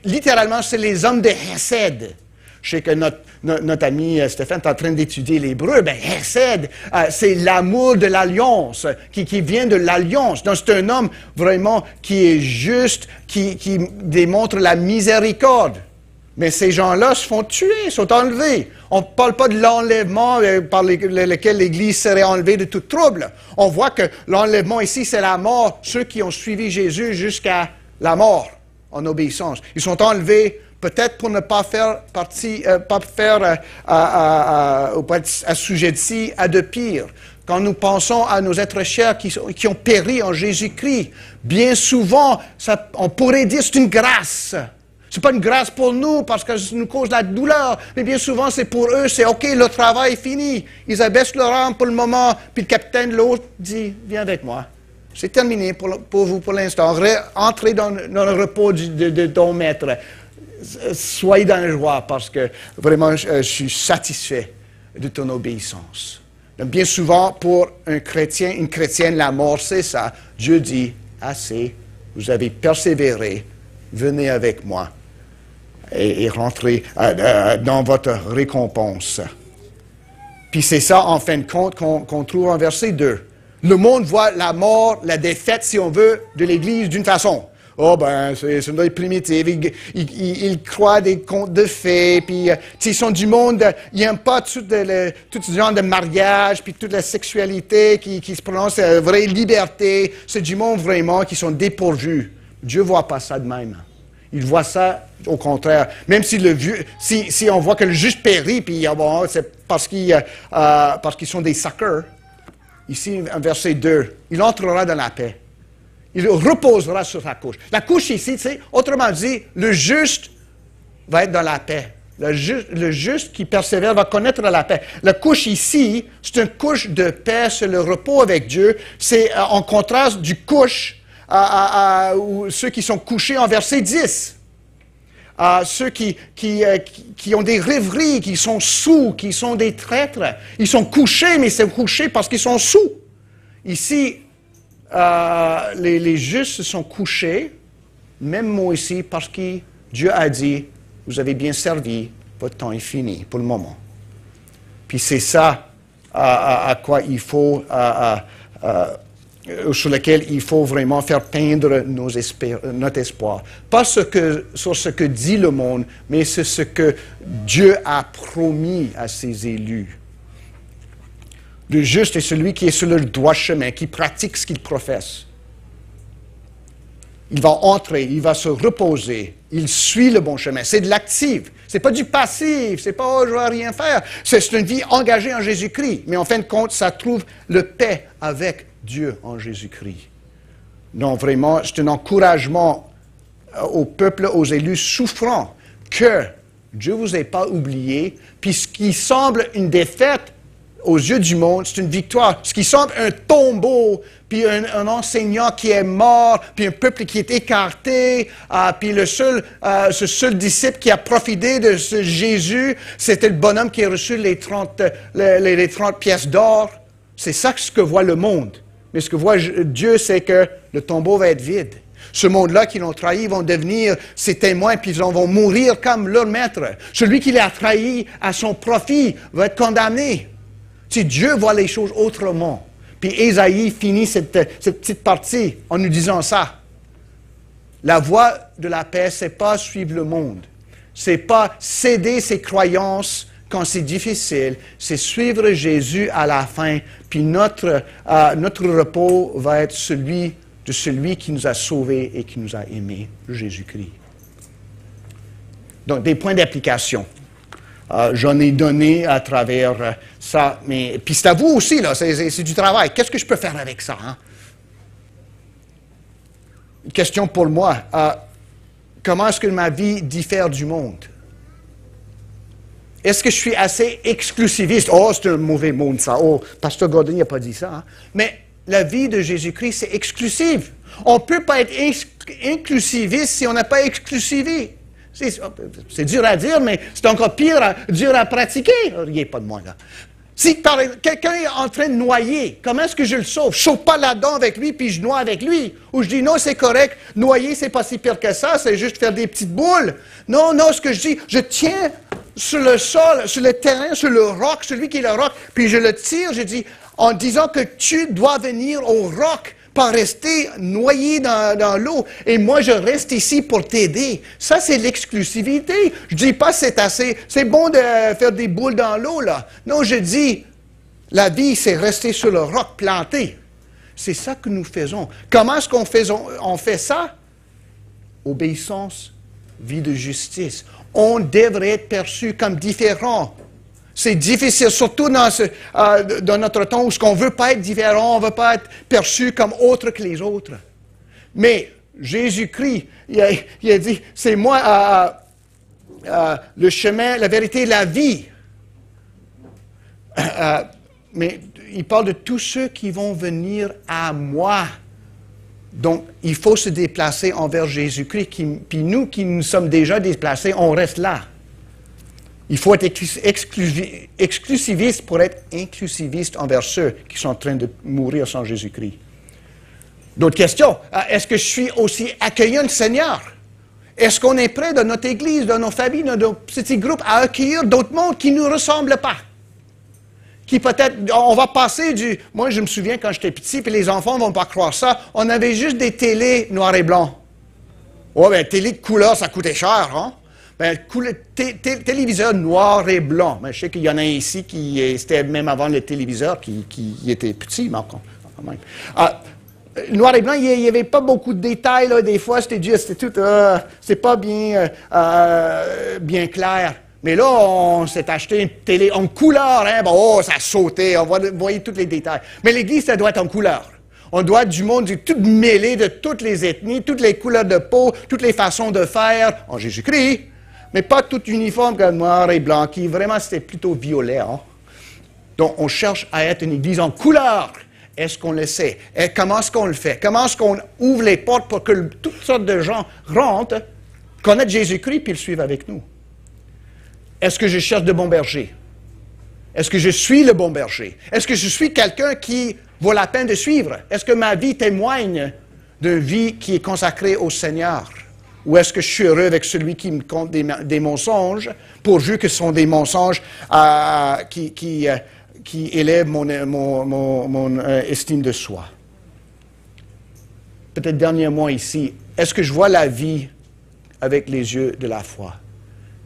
littéralement, c'est les hommes de Hesed. Je sais que notre ami Stéphane est en train d'étudier l'hébreu. Ben, Hesed, c'est l'amour de l'alliance, qui vient de l'alliance. Donc, c'est un homme vraiment qui est juste, qui démontre la miséricorde. Mais ces gens-là se font tuer, sont enlevés. On ne parle pas de l'enlèvement par lequel l'Église serait enlevée de tout trouble. On voit que l'enlèvement ici, c'est la mort, ceux qui ont suivi Jésus jusqu'à la mort en obéissance. Ils sont enlevés peut-être pour ne pas faire partie, pas être assujettis à de pire. quand nous pensons à nos êtres chers qui ont péri en Jésus-Christ, bien souvent, on pourrait dire que c'est une grâce. Ce n'est pas une grâce pour nous parce que ça nous cause la douleur, mais bien souvent, c'est pour eux, c'est OK, le travail est fini. Ils abaissent leur arme pour le moment, puis le capitaine de l'autre dit, viens avec moi. C'est terminé pour vous pour l'instant. Entrez dans le repos de ton maître. Soyez dans la joie parce que vraiment, je suis satisfait de ton obéissance. Donc, bien souvent, pour un chrétien, une chrétienne, la mort, c'est ça. Dieu dit, assez, vous avez persévéré, venez avec moi et rentrez dans votre récompense. Puis c'est ça, en fin de compte, qu'on trouve en verset 2. Le monde voit la mort, la défaite, si on veut, de l'Église d'une façon. Oh ben, c'est une primitive. Ils croient des contes de fées, puis ils sont du monde, ils n'aiment pas tout ce genre de mariage, puis toute la sexualité qui se prononce vraie liberté. C'est du monde vraiment qui sont dépourvus. Dieu ne voit pas ça de même. Il voit ça au contraire. Même si si on voit que le juste périt, puis bon, c'est parce qu'ils sont des suckers. Ici, en verset 2, il entrera dans la paix. Il reposera sur sa couche. La couche ici, autrement dit, le juste va être dans la paix. Le juste qui persévère va connaître la paix. La couche ici, c'est une couche de paix, c'est le repos avec Dieu. C'est en contraste du couche ou ceux qui sont couchés en verset 10. Ceux qui ont des rêveries, qui sont sous, qui sont des traîtres. Ils sont couchés, mais c'est couchés parce qu'ils sont sous. Ici, les justes se sont couchés, même moi ici, parce que Dieu a dit, vous avez bien servi, votre temps est fini pour le moment. Puis c'est ça à quoi il faut, sur lequel il faut vraiment faire peindre notre espoir. Pas sur ce que dit le monde, mais sur ce que Dieu a promis à ses élus. Le juste est celui qui est sur le droit chemin, qui pratique ce qu'il professe. Il va entrer, il va se reposer, il suit le bon chemin. C'est de l'actif, c'est pas du passif, c'est pas « oh, je vais rien faire ». C'est une vie engagée en Jésus-Christ. Mais en fin de compte, ça trouve le paix avec Dieu en Jésus-Christ. Donc vraiment, c'est un encouragement au peuple, aux élus souffrants, que Dieu ne vous ait pas oublié, puis ce qui semble une défaite aux yeux du monde, c'est une victoire. Ce qui semble un tombeau, puis un enseignant qui est mort, puis un peuple qui est écarté, puis ce seul disciple qui a profité de ce Jésus, c'était le bonhomme qui a reçu les 30 pièces d'or. C'est ça ce que voit le monde. Mais ce que voit Dieu, c'est que le tombeau va être vide. Ce monde-là qui l'ont trahi vont devenir ses témoins, puis ils vont mourir comme leur maître. Celui qui l'a trahi à son profit va être condamné. Si Dieu voit les choses autrement. Puis Ésaïe finit cette petite partie en nous disant ça. La voie de la paix, c'est pas suivre le monde. C'est pas céder ses croyances quand c'est difficile. C'est suivre Jésus à la fin. Puis notre repos va être celui qui nous a sauvés et qui nous a aimés, Jésus-Christ. Donc, des points d'application. J'en ai donné à travers ça, mais puis c'est à vous aussi, là, c'est du travail. Qu'est-ce que je peux faire avec ça? Hein? Une question pour moi. Comment est-ce que ma vie diffère du monde? Est-ce que je suis assez exclusiviste? Oh, c'est un mauvais monde, ça. Oh, Pasteur Gordon n'a pas dit ça. Hein? Mais la vie de Jésus-Christ, c'est exclusif. On ne peut pas être inclusiviste si on n'a pas exclusivé. C'est dur à dire, mais c'est encore dur à pratiquer. Riez pas de moi, là. Si quelqu'un est en train de noyer, comment est-ce que je le sauve? Je ne saute pas là-dedans avec lui, puis je noie avec lui. Ou je dis, non, c'est correct, noyer, c'est pas si pire que ça, c'est juste faire des petites boules. Non, ce que je dis, je tiens sur le sol, sur le terrain, sur le roc, celui qui est le roc, puis je le tire, je dis, en disant que tu dois venir au roc, pas rester noyé dans l'eau. Et moi, je reste ici pour t'aider. Ça, c'est l'exclusivité. Je dis pas c'est bon de faire des boules dans l'eau, là. Non, je dis, la vie, c'est rester sur le roc planté. C'est ça que nous faisons. Comment est-ce qu'on fait ça? Obéissance, vie de justice. On devrait être perçu comme différent. C'est difficile, surtout dans notre temps où on ne veut pas être différent, on ne veut pas être perçu comme autre que les autres. Mais Jésus-Christ, il a dit, c'est moi le chemin, la vérité, la vie. Mais il parle de tous ceux qui vont venir à moi. Donc, il faut se déplacer envers Jésus-Christ. Puis nous qui nous sommes déjà déplacés, on reste là. Il faut être exclusiviste pour être inclusiviste envers ceux qui sont en train de mourir sans Jésus-Christ. D'autres questions. Est-ce que je suis aussi accueillant, Seigneur? Est-ce qu'on est prêt dans notre Église, dans nos familles, dans nos petits groupes, à accueillir d'autres mondes qui ne nous ressemblent pas? Qui peut-être, on va passer du... Moi, je me souviens quand j'étais petit, puis les enfants ne vont pas croire ça, on avait juste des télés noir et blanc. Oh, bien, télé de couleur, ça coûtait cher, hein? Ben, téléviseur noir et blanc. Ben, je sais qu'il y en a ici qui, c'était même avant le téléviseur, qui était petit, mais quand même. Noir et blanc, il n'y avait pas beaucoup de détails, là, des fois, c'était tout, c'est pas bien clair. Mais là, on s'est acheté une télé en couleur, hein, bon, ça sautait, on voyait tous les détails. Mais l'Église, ça doit être en couleur. On doit être du monde tout mêlé de toutes les ethnies, toutes les couleurs de peau, toutes les façons de faire en Jésus-Christ, mais pas tout uniforme comme noir et blanc, qui vraiment, c'était plutôt violet. Hein? Donc, on cherche à être une Église en couleur. Est-ce qu'on le sait? Et comment est-ce qu'on le fait? Comment est-ce qu'on ouvre les portes pour que toutes sortes de gens rentrent, connaissent Jésus-Christ, puis le suivent avec nous? Est-ce que je cherche de bons bergers? Est-ce que je suis le bon berger? Est-ce que je suis quelqu'un qui vaut la peine de suivre? Est-ce que ma vie témoigne d'une vie qui est consacrée au Seigneur? Ou est-ce que je suis heureux avec celui qui me compte des mensonges, pourvu que ce sont des mensonges qui élèvent mon estime de soi? Peut-être dernier mot ici. Est-ce que je vois la vie avec les yeux de la foi?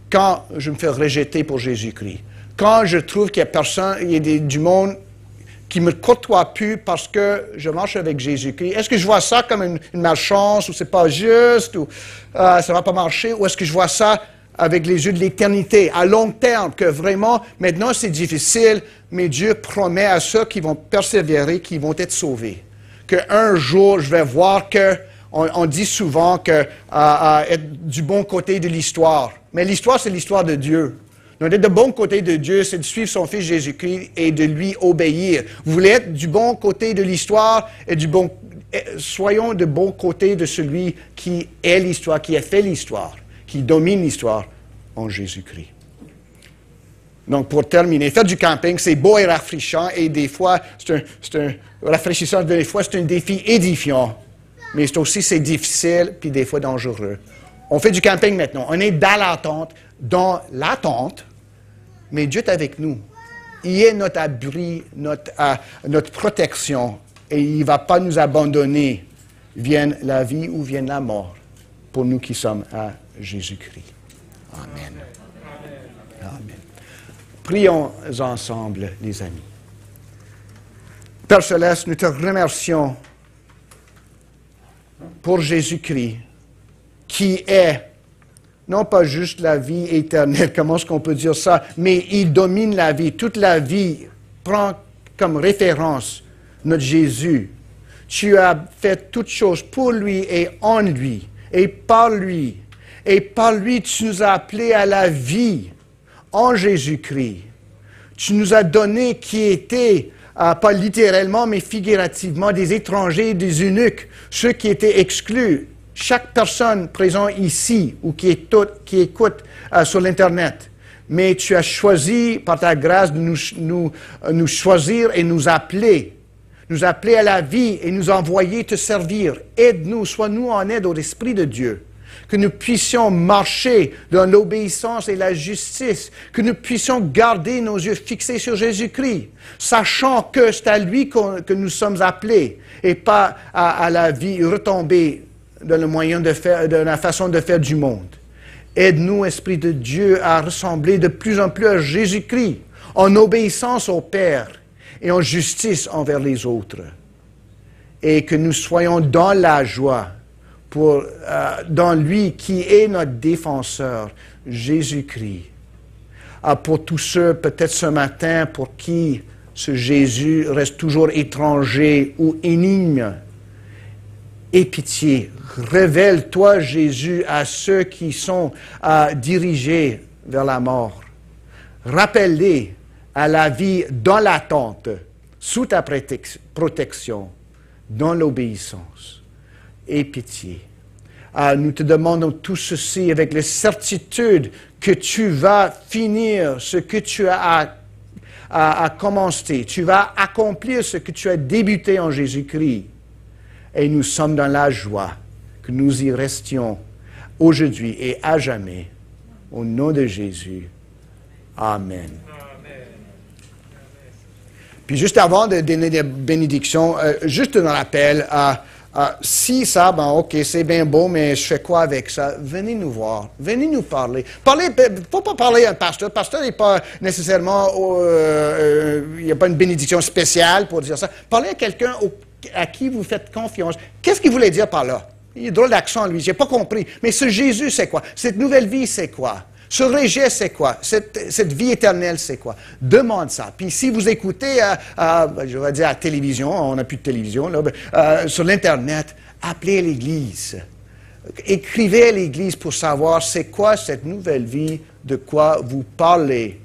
Quand je me fais rejeter pour Jésus-Christ, quand je trouve qu'il y a personne, il y a du monde qui me côtoie plus parce que je marche avec Jésus-Christ, est-ce que je vois ça comme une malchance, ou c'est pas juste, ou ça va pas marcher, ou est-ce que je vois ça avec les yeux de l'éternité, à long terme, que vraiment, maintenant c'est difficile, mais Dieu promet à ceux qui vont persévérer, qui vont être sauvés, qu'un jour je vais voir que on dit souvent que être du bon côté de l'histoire. Mais l'histoire, c'est l'histoire de Dieu. Donc, être du bon côté de Dieu, c'est de suivre son Fils Jésus-Christ et de lui obéir. Vous voulez être du bon côté de l'histoire et soyons du bon côté de celui qui est l'histoire, qui a fait l'histoire, qui domine l'histoire en Jésus-Christ. Donc, pour terminer, faire du camping, c'est beau et rafraîchissant, et des fois, c'est un rafraîchissant, des fois, c'est un défi édifiant. Mais c'est difficile, puis des fois dangereux. On fait du camping maintenant. On est dans l'attente, mais Dieu est avec nous. Il est notre abri, notre protection, et il ne va pas nous abandonner, vienne la vie ou vienne la mort, pour nous qui sommes à Jésus-Christ. Amen. Amen. Prions ensemble, les amis. Père Céleste, nous te remercions pour Jésus-Christ, qui est non pas juste la vie éternelle, comment est-ce qu'on peut dire ça, mais il domine la vie. Toute la vie prend comme référence notre Jésus. Tu as fait toutes choses pour lui et en lui, et par lui. Et par lui, tu nous as appelés à la vie en Jésus-Christ. Tu nous as donné qui étaient, pas littéralement, mais figurativement, des étrangers, des eunuques, ceux qui étaient exclus. Chaque personne présente ici ou qui écoute sur l'Internet. Mais tu as choisi, par ta grâce, de nous choisir et nous appeler à la vie et nous envoyer te servir. Aide-nous, sois-nous en aide au Esprit de Dieu. Que nous puissions marcher dans l'obéissance et la justice, que nous puissions garder nos yeux fixés sur Jésus-Christ, sachant que c'est à lui que nous sommes appelés et pas à la vie retombée dans le moyen de faire, dans la façon de faire du monde. Aide-nous, Esprit de Dieu, à ressembler de plus en plus à Jésus-Christ, en obéissance au Père et en justice envers les autres. Et que nous soyons dans la joie, dans lui qui est notre défenseur, Jésus-Christ. pour tous ceux, peut-être ce matin, pour qui ce Jésus reste toujours étranger ou énigme. Aie pitié. Révèle-toi, Jésus, à ceux qui sont dirigés vers la mort. Rappelle-les à la vie dans l'attente, sous ta protection, dans l'obéissance. Aie pitié. Nous te demandons tout ceci avec la certitude que tu vas finir ce que tu as commencé. Tu vas accomplir ce que tu as débuté en Jésus-Christ. Et nous sommes dans la joie que nous y restions aujourd'hui et à jamais. Au nom de Jésus. Amen. Puis juste avant de donner des bénédictions, juste un rappel, si ça, ben ok, c'est bien beau, mais je fais quoi avec ça? Venez nous voir, venez nous parler. Il ne faut pas parler à un pasteur. Le pasteur n'est pas nécessairement, il n'y a pas une bénédiction spéciale pour dire ça. Parlez à quelqu'un à qui vous faites confiance. Qu'est-ce qu'il voulait dire par là? Il a drôle d'accent, lui, je n'ai pas compris. Mais ce Jésus, c'est quoi? Cette nouvelle vie, c'est quoi? Ce rejet, c'est quoi? Cette vie éternelle, c'est quoi? Demande ça. Puis si vous écoutez, je vais dire à la télévision, on n'a plus de télévision, là, sur l'Internet, appelez l'Église. Écrivez à l'Église pour savoir c'est quoi cette nouvelle vie, de quoi vous parlez.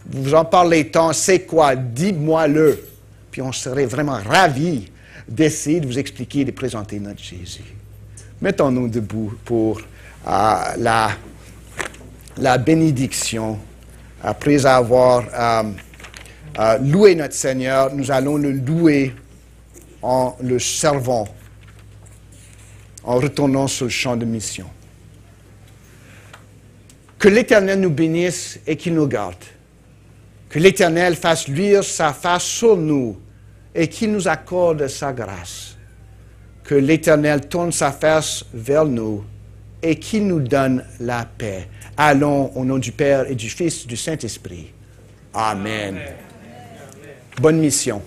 Vous en parlez tant, c'est quoi? Dites-moi-le. Puis on serait vraiment ravis d'essayer de vous expliquer et de présenter notre Jésus. Mettons-nous debout pour la bénédiction. Après avoir loué notre Seigneur, nous allons le louer en le servant, en retournant sur le champ de mission. Que l'Éternel nous bénisse et qu'il nous garde. Que l'Éternel fasse luire sa face sur nous et qu'il nous accorde sa grâce. Que l'Éternel tourne sa face vers nous et qu'il nous donne la paix. Allons au nom du Père et du Fils et du Saint-Esprit. Amen. Bonne mission.